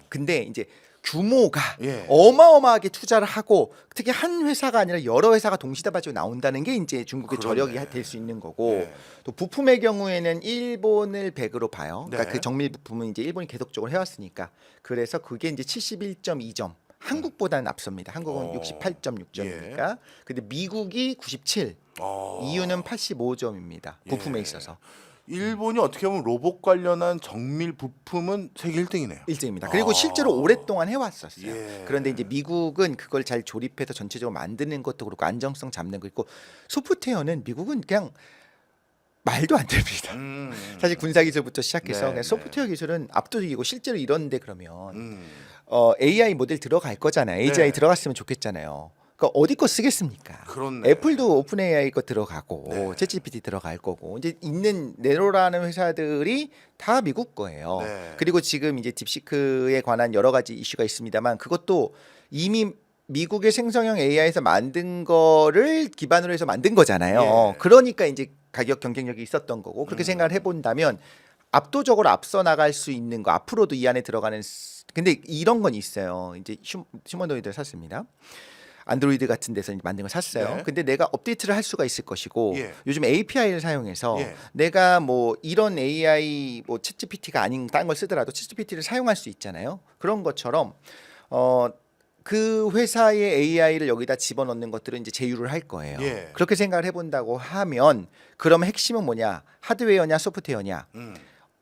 근데 이제 규모가 예. 어마어마하게 투자를 하고 특히 한 회사가 아니라 여러 회사가 동시다발적으로 나온다는 게 이제 중국의 그러네. 저력이 될 수 있는 거고 예. 또 부품의 경우에는 일본을 100으로 봐요. 그러니까 네. 그 정밀 부품은 이제 일본이 계속적으로 해왔으니까 그래서 그게 이제 71.2점. 한국보다는 앞섭니다. 한국은 68.6점이니까. 근데 미국이 97. 이유는 85점입니다. 부품에 예. 있어서. 일본이 어떻게 보면 로봇 관련한 정밀 부품은 세계 1등이네요. 1등입니다. 그리고 실제로 오랫동안 해왔었어요. 예. 그런데 이제 미국은 그걸 잘 조립해서 전체적으로 만드는 것도 그렇고 안정성 잡는 거 있고 소프트웨어는 미국은 그냥 말도 안 됩니다. 사실 군사 기술부터 시작해서 네, 그냥 소프트웨어 기술은 압도적이고 실제로 이런데 그러면 AI 모델 들어갈 거잖아요. AGI 네. 들어갔으면 좋겠잖아요. 그러니까 어디 거 쓰겠습니까? 그렇네. 애플도 오픈 AI 거 들어가고 네. 챗GPT 들어갈 거고 이제 있는 네로라는 회사들이 다 미국 거예요. 네. 그리고 지금 이제 딥시크에 관한 여러 가지 이슈가 있습니다만 그것도 이미 미국의 생성형 AI에서 만든 거를 기반으로 해서 만든 거잖아요. 예. 그러니까 이제 가격 경쟁력이 있었던 거고 그렇게 생각을 해본다면 압도적으로 앞서 나갈 수 있는 거 앞으로도 이 안에 들어가는 근데 이런 건 있어요. 이제 휴머노이드를 샀습니다. 안드로이드 같은 데서 만든 걸 샀어요. 네. 근데 내가 업데이트를 할 수가 있을 것이고 예. 요즘 API를 사용해서 예. 내가 뭐 이런 AI 뭐 챗GPT가 아닌 다른 걸 쓰더라도 챗GPT를 사용할 수 있잖아요. 그런 것처럼 그 회사의 AI를 여기다 집어넣는 것들은 이제 제휴를 할 거예요. 예. 그렇게 생각을 해본다고 하면 그러면 핵심은 뭐냐? 하드웨어냐 소프트웨어냐?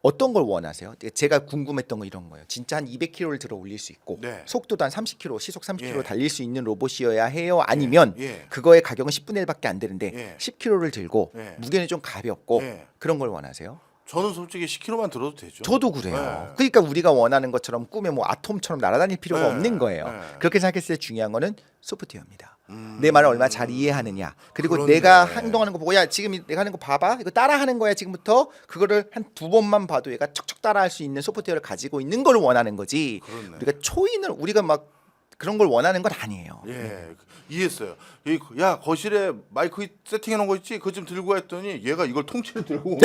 어떤 걸 원하세요? 제가 궁금했던 거 이런 거예요. 진짜 한 200km를 들어 올릴 수 있고 네. 속도도 한 30km, 시속 30km 예. 달릴 수 있는 로봇이어야 해요? 아니면 예. 그거의 가격은 10분의 1밖에 안 되는데 예. 10km를 들고 예. 무게는 좀 가볍고 예. 그런 걸 원하세요? 저는 솔직히 10km만 들어도 되죠. 저도 그래요. 네. 그러니까 우리가 원하는 것처럼 꿈에 뭐 아톰처럼 날아다닐 필요가 네. 없는 거예요. 네. 그렇게 생각했을 때 중요한 거는 소프트웨어입니다. 내 말을 얼마나 잘 이해하느냐. 그리고 그렇네. 내가 행동하는 거 보고 야 지금 내가 하는 거 봐봐. 이거 따라하는 거야 지금부터. 그거를 한 2번만 봐도 얘가 척척 따라할 수 있는 소프트웨어를 가지고 있는 걸 원하는 거지. 그렇네. 우리가 초인을 우리가 막 그런 걸 원하는 건 아니에요. 예, 이해했어요. 야 거실에 마이크 세팅해 놓은 거 있지? 그거 좀 들고 와 했더니 얘가 이걸 통째로 들고 오면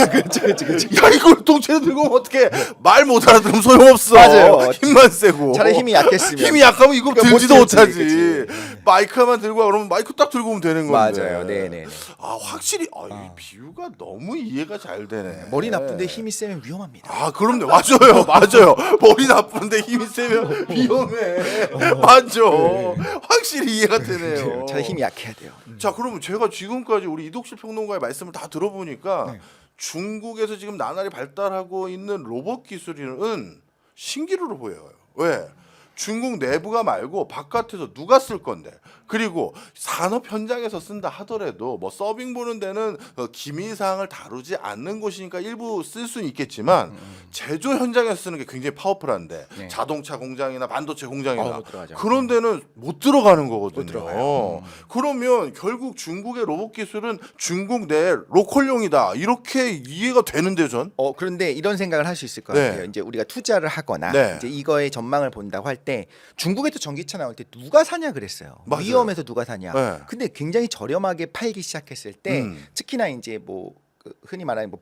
그렇지. 야 이걸 통째로 들고 오면 어떡해. 말 못 알아들으면 소용없어. 맞아요. 힘만 세고. 차라리 힘이 약했으면. 힘이 약하면 이거 그러니까 들지도 못 들지, 못하지. 그치. 마이크만 들고 와 그러면 마이크 딱 들고 오면 되는 건데. 맞아요. 네네. 아 확실히 이 비유가 너무 이해가 잘 되네. 머리 나쁜데 힘이 세면 위험합니다. 아 그럼요. 맞아요. 맞아요. 머리 나쁜데 힘이 세면 위험해. 맞아. 확실히 이해가 되네요. 차라리 힘이 약해야 돼요. 자 그러면 제가 지금까지 우리 이독실 평론가의 말씀을 다 들어보니까 중국에서 지금 나날이 발달하고 있는 로봇 기술은 신기루로 보여요. 왜? 중국 내부가 말고 바깥에서 누가 쓸 건데 그리고 산업 현장에서 쓴다 하더라도 뭐 서빙 보는 데는 기밀 사항을 다루지 않는 곳이니까 일부 쓸 수는 있겠지만 제조 현장에서 쓰는 게 굉장히 파워풀한데 네. 자동차 공장이나 반도체 공장이나 못 들어가죠. 그런 데는 못 들어가는 거거든요. 못 들어가요. 그러면 결국 중국의 로봇 기술은 중국 내 로컬용이다 이렇게 이해가 되는데요, 전. 그런데 이런 생각을 할 수 있을 것 네. 같아요. 이제 우리가 투자를 하거나 네. 이제 이거의 전망을 본다고 할 때 중국에도 전기차 나올 때 누가 사냐 그랬어요. 맞아요. 위험해서 누가 사냐. 네. 근데 굉장히 저렴하게 팔기 시작했을 때 특히나 이제 뭐 흔히 말하는 뭐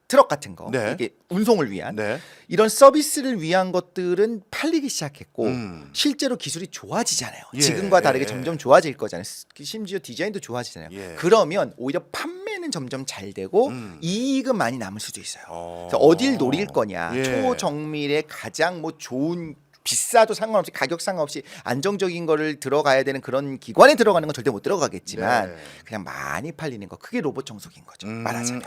트럭 같은 거 네. 이게 운송을 위한 네. 이런 서비스를 위한 것들은 팔리기 시작했고 실제로 기술이 좋아지잖아요. 예, 지금과 다르게 예. 점점 좋아질 거잖아요. 심지어 디자인도 좋아지잖아요. 예. 그러면 오히려 판매는 점점 잘 되고 이익은 많이 남을 수도 있어요. 어. 그래서 어딜 노릴 거냐. 예. 초정밀의 가장 뭐 좋은 비싸도 상관없이 가격 상관없이 안정적인 거를 들어가야 되는 그런 기관에 들어가는 건 절대 못 들어가겠지만 네. 그냥 많이 팔리는 거 그게 로봇 청소기인 거죠. 말하자면.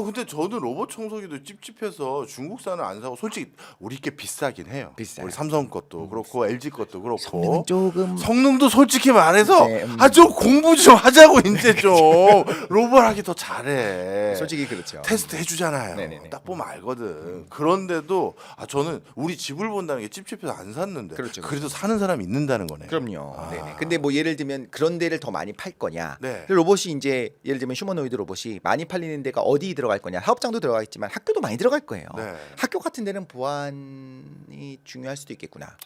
근데 저는 로봇 청소기도 찝찝해서 중국산을 안 사고 솔직히 우리 게 비싸긴 해요. 비싸요. 우리 삼성 것도 그렇고 LG 것도 그렇고 성능은 조금 성능도 솔직히 말해서 네, 좀 공부 좀 하자고 이제 좀 로봇 하기 더 잘해. 솔직히 그렇죠. 테스트 해주잖아요. 네네네. 딱 보면 알거든. 그런데도 저는 우리 집을 본다는 게 찝찝해서 안 샀는데 그렇죠, 그래도 사는 사람이 있는다는 거네요. 그럼요. 네네. 근데 뭐 예를 들면 그런 데를 더 많이 팔 거냐? 네. 로봇이 이제 예를 들면 휴머노이드 로봇이 많이 팔리는 데가 어디 들어갈 거냐? 사업장도 들어가겠지만 학교도 많이 들어갈 거예요. 네. 학교 같은 데는 보안이 중요할 수도 있겠구나.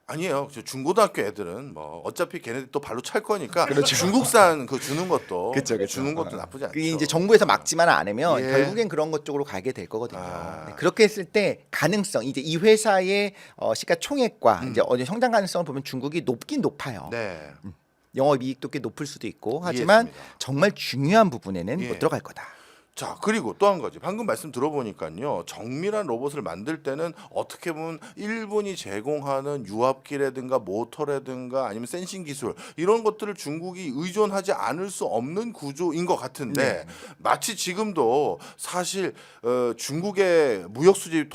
아니에요. 저 중고등학교 애들은 뭐 어차피 걔네들 또 발로 찰 거니까 그렇죠. 중국산 그 주는 것도 그쵸, 그쵸. 주는 것도 나쁘지 않죠. 그게 이제 정부에서 막지만 않으면 예. 결국엔 그런 것 쪽으로 가게 될 거거든요. 아. 네, 그렇게 했을 때 가능성 이제 이 회사의 시가총액과 이제 어느 성장 가능성을 보면 중국이 높긴 높아요. 네. 영업이익도 꽤 높을 수도 있고 하지만 이해했습니다. 정말 중요한 부분에는 예. 못 들어갈 거다. 자, 그리고 또 한 가지. 방금 말씀 들어보니까요. 정밀한 로봇을 만들 때는 어떻게 보면 일본이 제공하는 유압기라든가 모터라든가 아니면 센싱 기술 이런 것들을 중국이 의존하지 않을 수 없는 구조인 것 같은데 마치 지금도 사실 중국의 무역 수지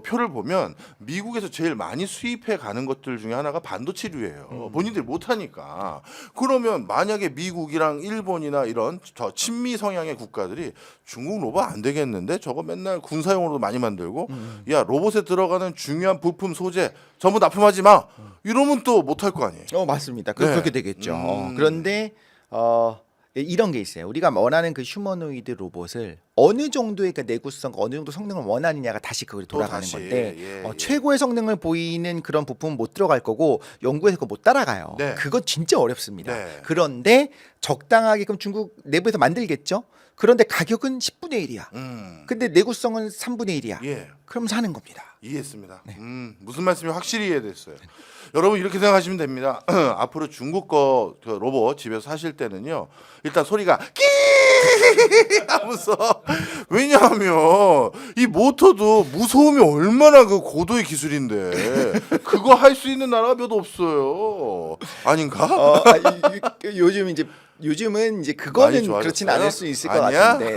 표를 보면 미국에서 제일 많이 수입해 가는 것들 중에 하나가 반도체류예요. 본인들이 못 하니까. 그러면 만약에 미국이랑 일본이나 이런 저 친미 성향의 국가들이 중국 로봇 안 되겠는데 저거 맨날 군사용으로도 많이 만들고 야 로봇에 들어가는 중요한 부품 소재 전부 납품하지 마 이러면 또 못할 거 아니에요. 맞습니다. 네. 그렇게 되겠죠. 그런데 이런 게 있어요. 우리가 원하는 그 휴머노이드 로봇을 어느 정도의 그 내구성, 어느 정도 성능을 원하느냐가 다시 그걸 돌아가는 다시, 건데 예. 최고의 성능을 보이는 그런 부품은 못 들어갈 거고 연구에서 그거 못 따라가요. 네. 그거 진짜 어렵습니다. 네. 그런데 적당하게끔 중국 내부에서 만들겠죠. 그런데 가격은 10분의 1이야. 근데 내구성은 3분의 1이야. 예. 그럼 사는 겁니다. 이해했습니다. 무슨 말씀이 확실히 이해됐어요. 여러분 이렇게 생각하시면 됩니다. 앞으로 중국 거 그 로봇 집에서 사실 때는요. 일단 소리가 끼 하면서 왜냐하면 이 모터도 무서움이 얼마나 그 고도의 기술인데 그거 할 수 있는 나라가 몇 없어요. 아닌가? 요즘은 이제 많이 그거는 좋아졌어요? 그렇진 않을 수 있을 것 아니야? 같은데.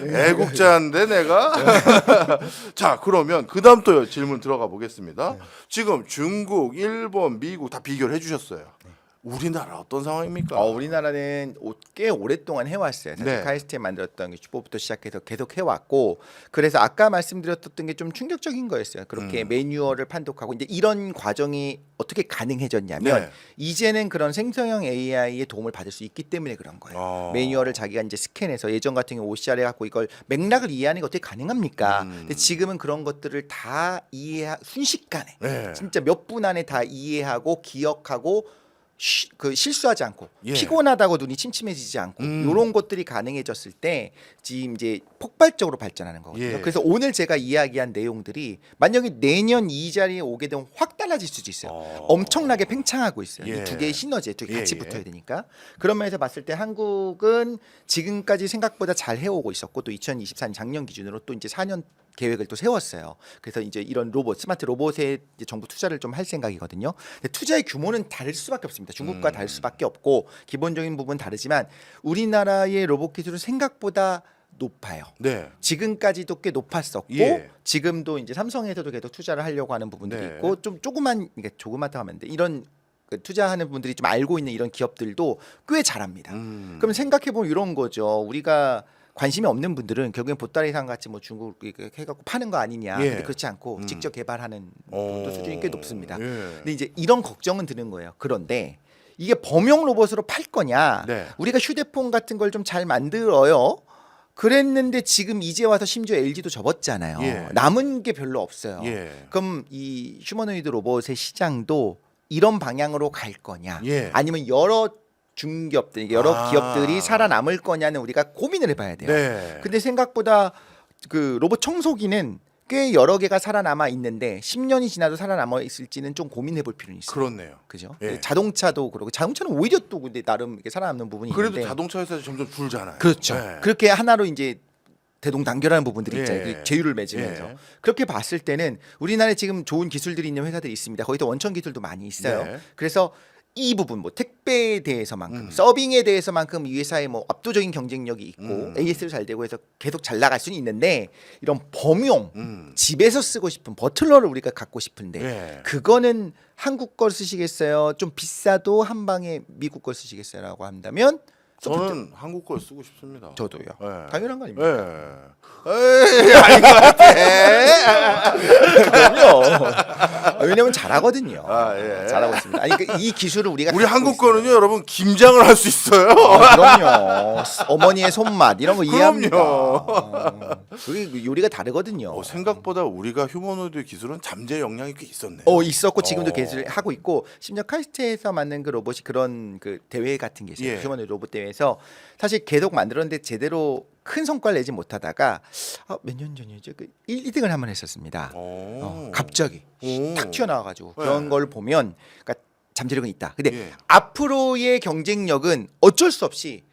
애국자인데 내가 자 그러면 그 다음 또 질문 들어가 보겠습니다. 지금 중국, 일본, 미국 다 비교를 해주셨어요. 우리나라 어떤 상황입니까? 우리나라는 꽤 오랫동안 해왔어요. 사실 네. 카이스트에 만들었던 게 슈퍼부터 시작해서 계속 해왔고, 그래서 아까 말씀드렸던 게 좀 충격적인 거였어요. 그렇게 매뉴얼을 판독하고 이제 이런 과정이 어떻게 가능해졌냐면 네. 이제는 그런 생성형 AI의 도움을 받을 수 있기 때문에 그런 거예요. 매뉴얼을 자기가 이제 스캔해서 예전 같은 경우 OCR 해갖고 이걸 맥락을 이해하는 게 어떻게 가능합니까? 근데 지금은 그런 것들을 다 순식간에 네. 진짜 몇 분 안에 다 이해하고 기억하고 그 실수하지 않고 예. 피곤하다고 눈이 침침해지지 않고 이런 것들이 가능해졌을 때 지금 이제 폭발적으로 발전하는 거거든요. 예. 그래서 오늘 제가 이야기한 내용들이 만약에 내년 이 자리에 오게 되면 확 달라질 수도 있어요. 엄청나게 팽창하고 있어요. 예. 이 두 개의 시너지, 두 개 같이 예, 예. 붙어야 되니까. 그런 면에서 봤을 때 한국은 지금까지 생각보다 잘 해오고 있었고 또 2024년 작년 기준으로 또 이제 4년 계획을 또 세웠어요. 그래서 이제 이런 로봇, 스마트 로봇에 이제 정부 투자를 좀 할 생각이거든요. 근데 투자의 규모는 다를 수밖에 없습니다. 중국과 다를 수밖에 없고 기본적인 부분은 다르지만 우리나라의 로봇 기술은 생각보다 높아요. 네. 지금까지도 꽤 높았었고 예. 지금도 이제 삼성에서도 계속 투자를 하려고 하는 부분들이 네. 있고 좀 그러니까 조그맣다고 하면 돼. 이런 그 투자하는 분들이 좀 알고 있는 이런 기업들도 꽤 잘합니다. 그럼 생각해 보면 이런 거죠. 우리가 관심이 없는 분들은 결국엔 보따리상 같이 뭐 중국 해갖고 파는 거 아니냐. 예. 근데 그렇지 않고 직접 개발하는 분도 수준이 꽤 높습니다. 예. 근데 이제 이런 걱정은 드는 거예요. 그런데 이게 범용 로봇으로 팔 거냐? 네. 우리가 휴대폰 같은 걸 좀 잘 만들어요. 그랬는데 지금 이제 와서 심지어 LG도 접었잖아요. 예. 남은 게 별로 없어요. 예. 그럼 이 휴머노이드 로봇의 시장도 이런 방향으로 갈 거냐? 예. 아니면 여러 중기업들, 여러 기업들이 살아남을 거냐는 우리가 고민을 해봐야 돼요. 네. 근데 생각보다 그 로봇 청소기는 꽤 여러 개가 살아남아 있는데 10년이 지나도 살아남아 있을지는 좀 고민해 볼 필요는 있어요. 그렇네요. 그죠? 예. 자동차도 그렇고 자동차는 오히려 또 근데 나름 이렇게 살아남는 부분이 그래도 있는데 자동차 회사에서 점점 줄잖아요. 그렇죠. 네. 그렇게 하나로 이제 대동단결하는 부분들이 예. 있잖아요. 그 제휴를 맺으면서 예. 그렇게 봤을 때는 우리나라에 지금 좋은 기술들이 있는 회사들이 있습니다. 거기도 원천 기술도 많이 있어요. 네. 그래서 이 부분 뭐 택배 택배에 대해서만큼 서빙에 대해서만큼 이 회사의 뭐 압도적인 경쟁력이 있고 AS도 잘 되고 해서 계속 잘 나갈 수는 있는데 이런 범용 집에서 쓰고 싶은 버틀러를 우리가 갖고 싶은데 예. 그거는 한국 걸 쓰시겠어요? 좀 비싸도 한 방에 미국 걸 쓰시겠어요?라고 한다면 저는 한국 걸 쓰고 싶습니다. 저도요. 예. 당연한 거 아닙니까? 예. 에이, 아닌 것 같아. 그럼요. 왜냐면 잘하거든요. 아, 예. 잘하고 있습니다. 아니 이 기술을 우리가 우리 갖고 한국 있어요. 거는요, 여러분 김장을 할 수 있어요. 그럼요. 어머니의 손맛 이런 거 이해합니다. 우리 요리가 다르거든요. 생각보다 우리가 휴머노이드 기술은 잠재 역량이 꽤 있었네요. 있었고 지금도 계속 하고 있고 심지어 카이스트에서 만든 그 로봇이 그런 그 대회 같은 게 있어요. 예. 휴머노이드 로봇 대회에서 사실 계속 만들었는데 제대로 큰 성과를 내지 못하다가 몇 년 전이죠. 그 1등을 한번 했었습니다. 갑자기 오. 탁 튀어나와가지고 네. 그런 걸 보면 그러니까 잠재력은 있다. 근데 예. 앞으로의 경쟁력은 어쩔 수 없이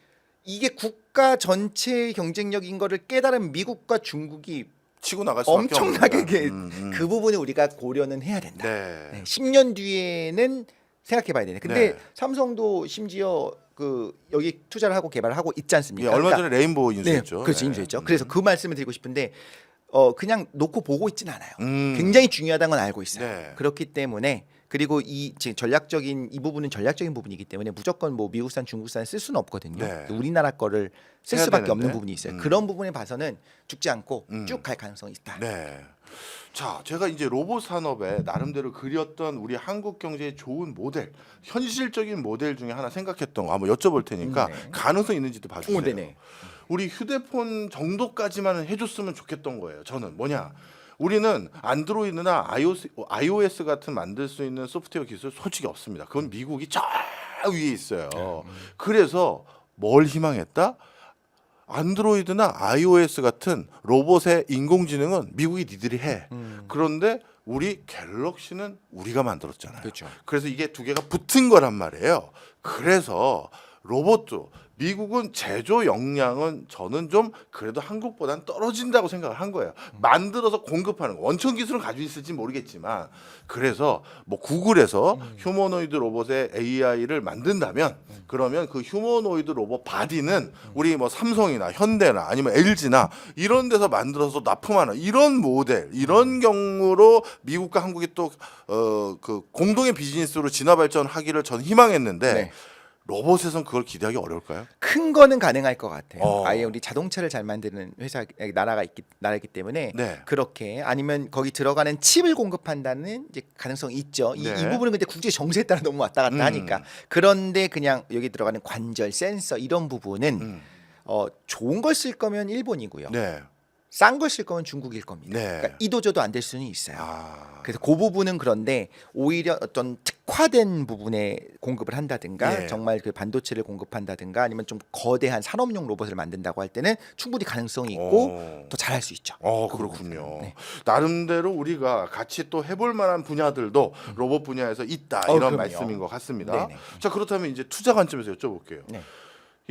이게 국가 전체의 경쟁력인 거를 깨달은 미국과 중국이 치고 나갈 수밖에 엄청나게 없습니다. 그 부분을 우리가 고려는 해야 된다. 네. 10년 뒤에는 생각해봐야 되네. 근데 네. 삼성도 심지어 그 여기 투자를 하고 개발을 하고 있지 않습니까? 예, 얼마 그러니까 전에 레인보우 인수했죠. 네, 그렇죠, 네. 인수했죠. 그래서 그 말씀을 드리고 싶은데 그냥 놓고 보고 있진 않아요. 굉장히 중요하다는 건 알고 있어요. 네. 그렇기 때문에 그리고 이 지금 전략적인 이 부분은 전략적인 부분이기 때문에 무조건 뭐 미국산, 중국산 쓸 수는 없거든요. 네. 우리나라 거를 쓸 해야 수밖에 되는데. 없는 부분이 있어요. 그런 부분에 봐서는 죽지 않고 쭉 갈 가능성이 있다. 네. 자, 제가 이제 로봇 산업에 나름대로 그렸던 우리 한국 경제의 좋은 모델, 현실적인 모델 중에 하나 생각했던 거 한번 여쭤볼 테니까 네. 가능성 있는지도 봐주세요. 네네. 우리 휴대폰 정도까지만 해줬으면 좋겠던 거예요. 저는 뭐냐? 우리는 안드로이드나 iOS 같은 만들 수 있는 소프트웨어 기술 솔직히 없습니다. 그건 미국이 저 위에 있어요. 그래서 뭘 희망했다? 안드로이드나 iOS 같은 로봇의 인공지능은 미국이 니들이 해. 그런데 우리 갤럭시는 우리가 만들었잖아요. 그렇죠. 그래서 이게 두 개가 붙은 거란 말이에요. 그래서 로봇도 미국은 제조 역량은 저는 좀 그래도 한국보다는 떨어진다고 생각을 한 거예요. 만들어서 공급하는 거. 원천 기술은 가지고 있을지 모르겠지만 그래서 뭐 구글에서 휴머노이드 로봇의 AI를 만든다면 그러면 그 휴머노이드 로봇 바디는 우리 뭐 삼성이나 현대나 아니면 LG나 이런 데서 만들어서 납품하는 이런 모델 이런 경우로 미국과 한국이 또 그 공동의 비즈니스로 진화 발전하기를 전 희망했는데 네. 로봇에선 그걸 기대하기 어려울까요? 큰 거는 가능할 것 같아요. 어. 아예 우리 자동차를 잘 만드는 나라이기 때문에 네. 그렇게 아니면 거기 들어가는 칩을 공급한다는 이제 가능성이 있죠. 이 네. 부분은 근데 국제 정세에 따라 너무 왔다 갔다 하니까 그런데 그냥 여기 들어가는 관절, 센서 이런 부분은 좋은 걸 쓸 거면 일본이고요. 네. 싼 걸 쓸 거면 중국일 겁니다. 네. 그러니까 이도저도 안 될 수는 있어요. 아. 그래서 그 부분은 그런데 오히려 어떤 특화된 부분에 공급을 한다든가 예. 정말 그 반도체를 공급한다든가 아니면 좀 거대한 산업용 로봇을 만든다고 할 때는 충분히 가능성이 있고 더 잘할 수 있죠. 그 그렇군요. 부분은. 네. 나름대로 우리가 같이 또 해볼 만한 분야들도 로봇 분야에서 있다 이런 그럼요. 말씀인 것 같습니다. 네네. 자 그렇다면 이제 투자 관점에서 여쭤볼게요. 네.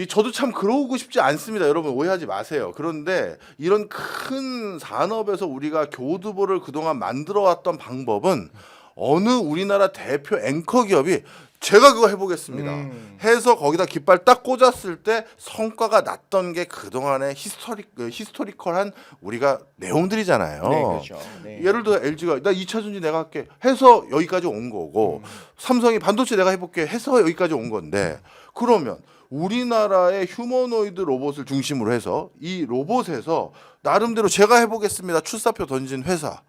저도 참 그러고 싶지 않습니다. 여러분 오해하지 마세요. 그런데 이런 큰 산업에서 우리가 교두보를 그동안 만들어왔던 방법은 어느 우리나라 대표 앵커 기업이 제가 그거 해보겠습니다. 해서 거기다 깃발 딱 꽂았을 때 성과가 났던 게 그동안의 히스토리컬한 우리가 내용들이잖아요. 네, 그렇죠. 네. 예를 들어 LG가 나 2차 전지 내가 할게 해서 여기까지 온 거고 삼성이 반도체 내가 해볼게 해서 여기까지 온 건데 그러면 우리나라의 휴머노이드 로봇을 중심으로 해서 이 로봇에서 나름대로 제가 해보겠습니다. 출사표 던진 회사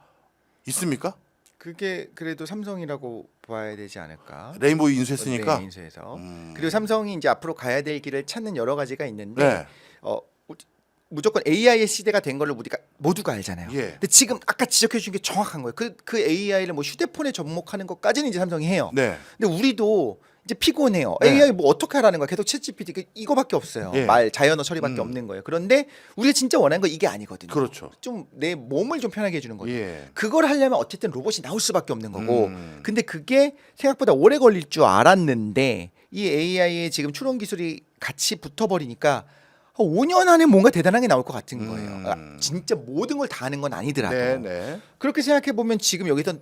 있습니까? 그게 그래도 삼성이라고 봐야 되지 않을까? 레인보우 인수했으니까. 네, 인수해서. 그리고 삼성이 이제 앞으로 가야 될 길을 찾는 여러 가지가 있는데 네. 무조건 AI의 시대가 된 거를 우리가 모두가 알잖아요. 예. 근데 지금 아까 지적해 준 게 정확한 거예요. 그 AI를 뭐 휴대폰에 접목하는 것까지는 이제 삼성이 해요. 네. 근데 우리도 이제 피곤해요. 네. AI 뭐 어떻게 하라는 거야? 계속 챗GPT 이거밖에 없어요. 예. 말 자연어 처리밖에 없는 거예요. 그런데 우리가 진짜 원하는 거 이게 아니거든요. 그렇죠. 좀 내 몸을 좀 편하게 해주는 거죠. 예. 그걸 하려면 어쨌든 로봇이 나올 수밖에 없는 거고. 근데 그게 생각보다 오래 걸릴 줄 알았는데 이 AI의 지금 추론 기술이 같이 붙어버리니까 5년 안에 뭔가 대단한 게 나올 것 같은 거예요. 진짜 모든 걸 다 하는 건 아니더라도. 네, 네. 그렇게 생각해 보면 지금 여기서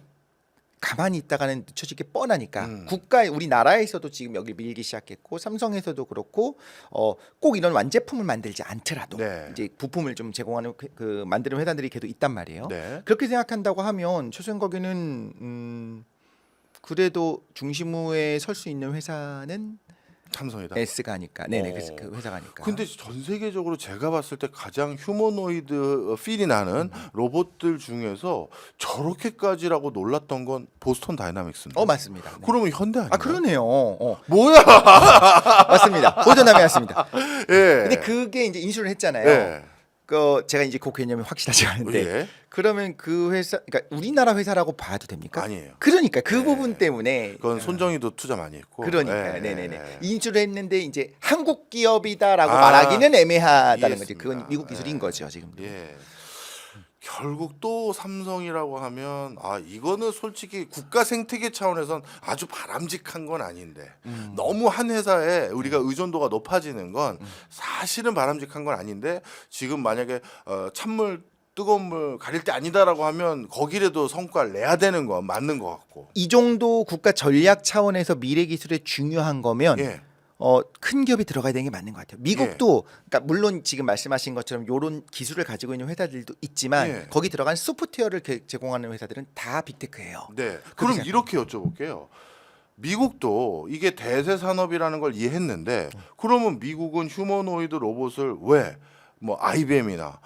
가만히 있다가는 늦춰질 게 뻔하니까 국가 우리나라에서도 지금 여기 밀기 시작했고 삼성에서도 그렇고 꼭 이런 완제품을 만들지 않더라도 네. 이제 부품을 좀 제공하는 그 만드는 회사들이 계속 있단 말이에요. 네. 그렇게 생각한다고 하면 제 생각에는 그래도 중심우에 설 수 있는 회사는 삼성이다. S가 아닐까. 네네 어. 그 회사가 아닐까. 근데 전 세계적으로 제가 봤을 때 가장 휴머노이드 필이 나는 로봇들 중에서 저렇게까지라고 놀랐던 건 보스턴 다이나믹스인데. 맞습니다. 네. 그러면 현대 아닌가요? 그러네요. 뭐야? 맞습니다. 보존함이 맞습니다. 예. 근데 그게 이제 인수를 했잖아요. 예. 제가 이제 그 개념이 확실하지 않은데 예. 그러면 그 회사, 그러니까 우리나라 회사라고 봐도 됩니까? 아니에요. 그러니까 그 네. 부분 때문에 그건 손정희도 투자 많이 했고. 그러니까 예. 네네네 인수를 했는데 이제 한국 기업이다라고 아, 말하기는 애매하다는 거지. 이해했습니다. 그건 미국 기술인 예. 거죠 지금. 예. 결국 또 삼성이라고 하면 이거는 솔직히 국가 생태계 차원에선 아주 바람직한 건 아닌데 너무 한 회사에 우리가 의존도가 높아지는 건 사실은 바람직한 건 아닌데 지금 만약에 찬물 뜨거운 물 가릴 때 아니다라고 하면 거기라도 성과를 내야 되는 건 맞는 것 같고. 이 정도 국가 전략 차원에서 미래 기술에 중요한 거면 예. 큰 기업이 들어가야 되는 게 맞는 것 같아요. 미국도 그러니까 물론 지금 말씀하신 것처럼 이런 기술을 가지고 있는 회사들도 있지만 예. 거기 들어간 소프트웨어를 제공하는 회사들은 다 빅테크예요. 네. 그럼 이렇게 여쭤볼게요. 미국도 이게 대세 산업이라는 걸 이해했는데 그러면 미국은 휴머노이드 로봇을 왜 뭐 IBM이나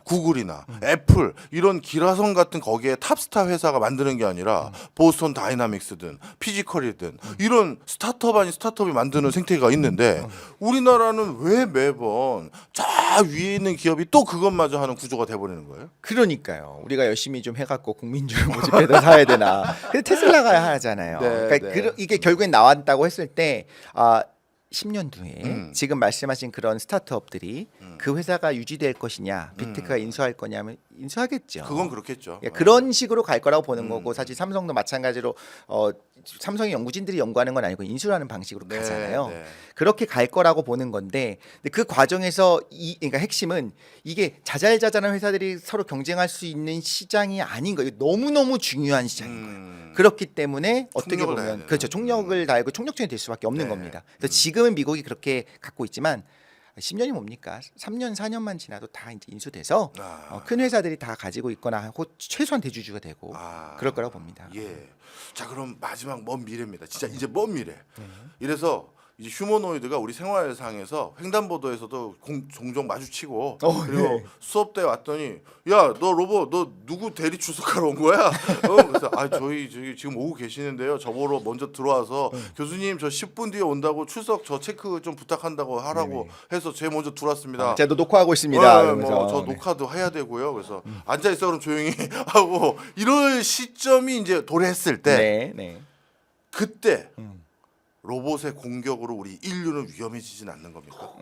구글이나 애플 이런 기라성 같은 거기에 탑스타 회사가 만드는 게 아니라 보스턴 다이나믹스든 피지컬이든 이런 스타트업 아닌 스타트업이 만드는 생태계가 있는데 우리나라는 왜 매번 저 위에 있는 기업이 또 그것마저 하는 구조가 돼버리는 거예요? 그러니까요. 우리가 열심히 좀 해갖고 국민주를 모집해서 사야 되나. 근데 테슬라가 하잖아요. 네, 그러니까 네. 이게 결국엔 나왔다고 했을 때 10년 뒤에 지금 말씀하신 그런 스타트업들이 그 회사가 유지될 것이냐, 빅테크가 인수할 거냐면 인수하겠죠. 그건 그렇겠죠. 예, 그런 식으로 갈 거라고 보는 거고 사실 삼성도 마찬가지로 삼성의 연구진들이 연구하는 건 아니고 인수하는 방식으로 네, 가잖아요. 네. 그렇게 갈 거라고 보는 건데 근데 그 과정에서 그러니까 핵심은 이게 자잘자잘한 회사들이 서로 경쟁할 수 있는 시장이 아닌 거예요. 너무너무 중요한 시장인 거예요. 그렇기 때문에 어떻게 총력을 다해야 보면 되는. 그렇죠. 총력을 다하고 총력전이 될 수밖에 없는 네. 겁니다. 그래서 지금은 미국이 그렇게 갖고 있지만 10년이 뭡니까? 3년 4년만 지나도 다 이제 인수돼서 큰 회사들이 다 가지고 있거나 하고 최소한 대주주가 되고 그럴 거라고 봅니다. 예. 자 그럼 마지막 먼 미래입니다. 진짜 이제 먼 미래. 이래서 이제 휴머노이드가 우리 생활상에서 횡단보도에서도 종종 마주치고 그리고 네. 수업 때 왔더니 야 너 로봇 너 누구 대리 출석하러 온 거야? 그래서 저희 지금 오고 계시는데요. 저보러 먼저 들어와서 교수님 저 10분 뒤에 온다고 출석 저 체크 좀 부탁한다고 하라고 해서 제가 먼저 들어왔습니다. 제가 녹화하고 있습니다. 이러면서. 저 녹화도 해야 되고요. 그래서 앉아 있어 그럼 조용히 하고 이런 시점이 이제 도래했을 때 네, 네. 그때 로봇의 공격으로 우리 인류는 위험해지진 않는 겁니까?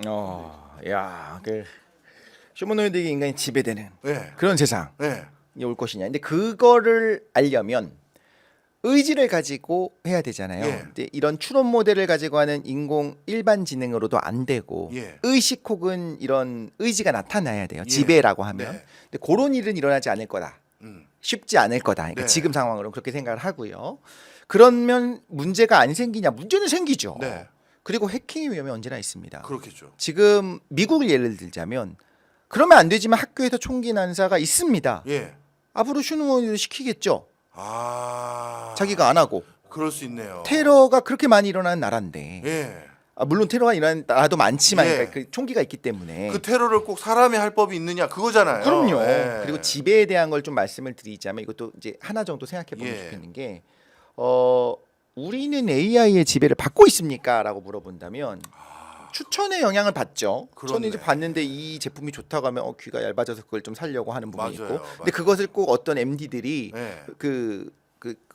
그 휴머노이드의 인간이 지배되는 네. 그런 세상이 네. 올 것이냐. 근데 그거를 알려면 의지를 가지고 해야 되잖아요. 예. 근데 이런 추론 모델을 가지고 하는 인공 일반 지능으로도 안 되고 예. 의식 혹은 이런 의지가 나타나야 돼요. 예. 지배라고 하면. 네. 근데 그런 일은 일어나지 않을 거다. 쉽지 않을 거다. 그러니까 네. 지금 상황으로 그렇게 생각을 하고요. 그러면 문제가 안 생기냐? 문제는 생기죠. 네. 그리고 해킹의 위험이 언제나 있습니다. 그렇겠죠. 지금 미국을 예를 들자면 그러면 안 되지만 학교에서 총기 난사가 있습니다. 예. 앞으로 휴머노이드를 시키겠죠. 아. 자기가 안 하고. 그럴 수 있네요. 테러가 그렇게 많이 일어나는 나라인데 예. 물론 테러가 일어나는 나라도 많지만 예. 그러니까 그 총기가 있기 때문에 그 테러를 꼭 사람이 할 법이 있느냐 그거잖아요. 그럼요. 예. 그리고 지배에 대한 걸 좀 말씀을 드리자면 이것도 이제 하나 정도 생각해 보면 예. 좋겠는 게 우리는 AI의 지배를 받고 있습니까?라고 물어본다면 추천의 영향을 받죠. 그렇네. 저는 이제 봤는데 이 제품이 좋다고 하면 귀가 얇아져서 그걸 좀 살려고 하는 부분이 맞아요, 있고, 근데 맞아요. 그것을 꼭 어떤 MD들이 예.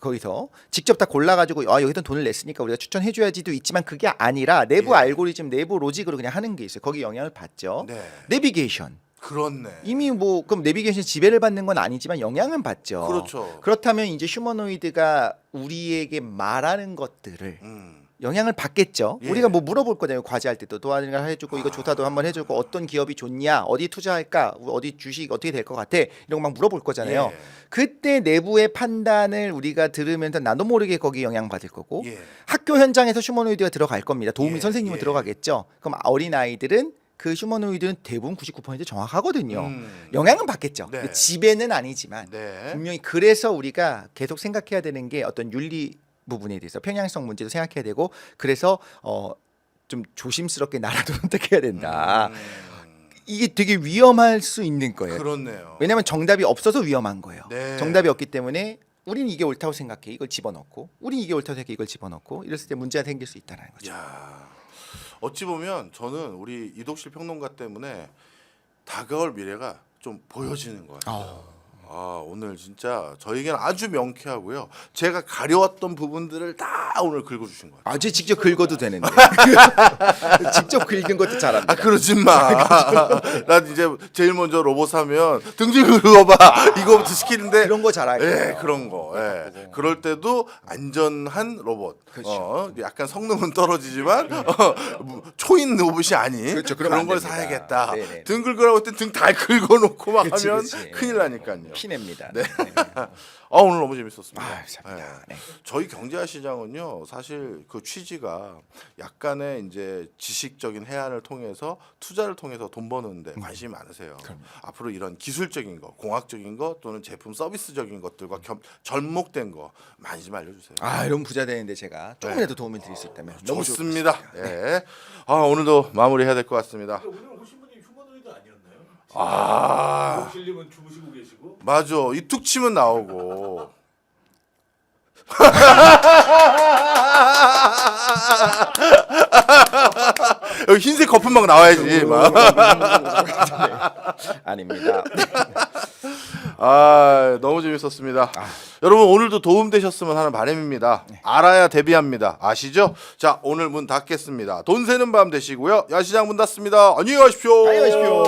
거기서 직접 다 골라가지고 여기다 돈을 냈으니까 우리가 추천해줘야지도 있지만 그게 아니라 내부 예. 알고리즘, 내부 로직으로 그냥 하는 게 있어요. 거기 영향을 받죠. 네. 내비게이션. 그렇네. 이미 그럼 내비게이션 지배를 받는 건 아니지만 영향은 받죠. 그렇죠. 그렇다면 이제 휴머노이드가 우리에게 말하는 것들을 영향을 받겠죠. 예. 우리가 뭐 물어볼 거잖아요. 과제할 때도 도와주니까 해주고 이거 좋다도 한번 해주고 어떤 기업이 좋냐, 어디 투자할까, 어디 주식 어떻게 될 것 같아 이런 거 막 물어볼 거잖아요. 예. 그때 내부의 판단을 우리가 들으면서 나도 모르게 거기 영향 받을 거고 예. 학교 현장에서 휴머노이드가 들어갈 겁니다. 도우미 예, 선생님은 예. 들어가겠죠. 그럼 어린 아이들은 그 휴머노이드는 대부분 99% 정확하거든요. 음. 영향은 받겠죠. 네. 지배는 아니지만 네. 분명히 그래서 우리가 계속 생각해야 되는 게 어떤 윤리 부분에 대해서 평양성 문제도 생각해야 되고 그래서 좀 조심스럽게 나라도 선택해야 된다. 이게 되게 위험할 수 있는 거예요. 그렇네요. 왜냐하면 정답이 없어서 위험한 거예요. 네. 정답이 없기 때문에 우리는 이게 옳다고 생각해 이걸 집어넣고 우리는 이게 옳다고 생각해 이걸 집어넣고 이랬을 때 문제가 생길 수 있다는 거죠. 야, 어찌 보면 저는 우리 이독실 평론가 때문에 다가올 미래가 좀 보여지는 것 같아요. 오늘 진짜 저에게는 아주 명쾌하고요. 제가 가려웠던 부분들을 다 오늘 긁어주신 것 같아요. 제 직접 긁어도 되는데 직접 긁은 것도 잘합니다. 그러지 마. 나 이제 제일 먼저 로봇 사면 등 좀 긁어봐. 이거부터 시키는데. 그런 거 잘하고. 예, 그런 거. 예. 그럴 때도 안전한 로봇. 그렇죠. 약간 성능은 떨어지지만 초인 로봇이 아닌 그렇죠. 그러면 안 그런 걸 됩니다. 사야겠다. 네네. 등 긁으라고 할 때 등 다 긁어놓고 막 그치, 하면 그치. 큰일 나니까요. 피냅니다. 네. 오늘 너무 재밌었습니다. 감사합니다. 예. 네. 저희 경제화 시장은요, 사실 그 취지가 약간의 이제 지식적인 해안을 통해서 투자를 통해서 돈 버는데 관심이 많으세요. 앞으로 이런 기술적인 거, 공학적인 거 또는 제품 서비스적인 것들과 접목된 거 많이 좀 알려주세요. 이런 부자 되는데 제가 조금이라도 도움을 드릴 수 있다면 너무 좋습니다. 예. 오늘도 마무리해야 될 것 같습니다. 오늘 오신 분이 휴머노이드 아니었나요? 실님은 주무시고 계시고. 맞아. 이 툭 치면 나오고. 여기 흰색 거품막 나와야지. 막. 아닙니다. 너무 재밌었습니다. 여러분 오늘도 도움 되셨으면 하는 바람입니다. 알아야 대비합니다. 아시죠? 자, 오늘 문 닫겠습니다. 돈 새는 밤 되시고요. 야시장 문 닫습니다. 안녕히 가십시오. 안녕히 가십시오.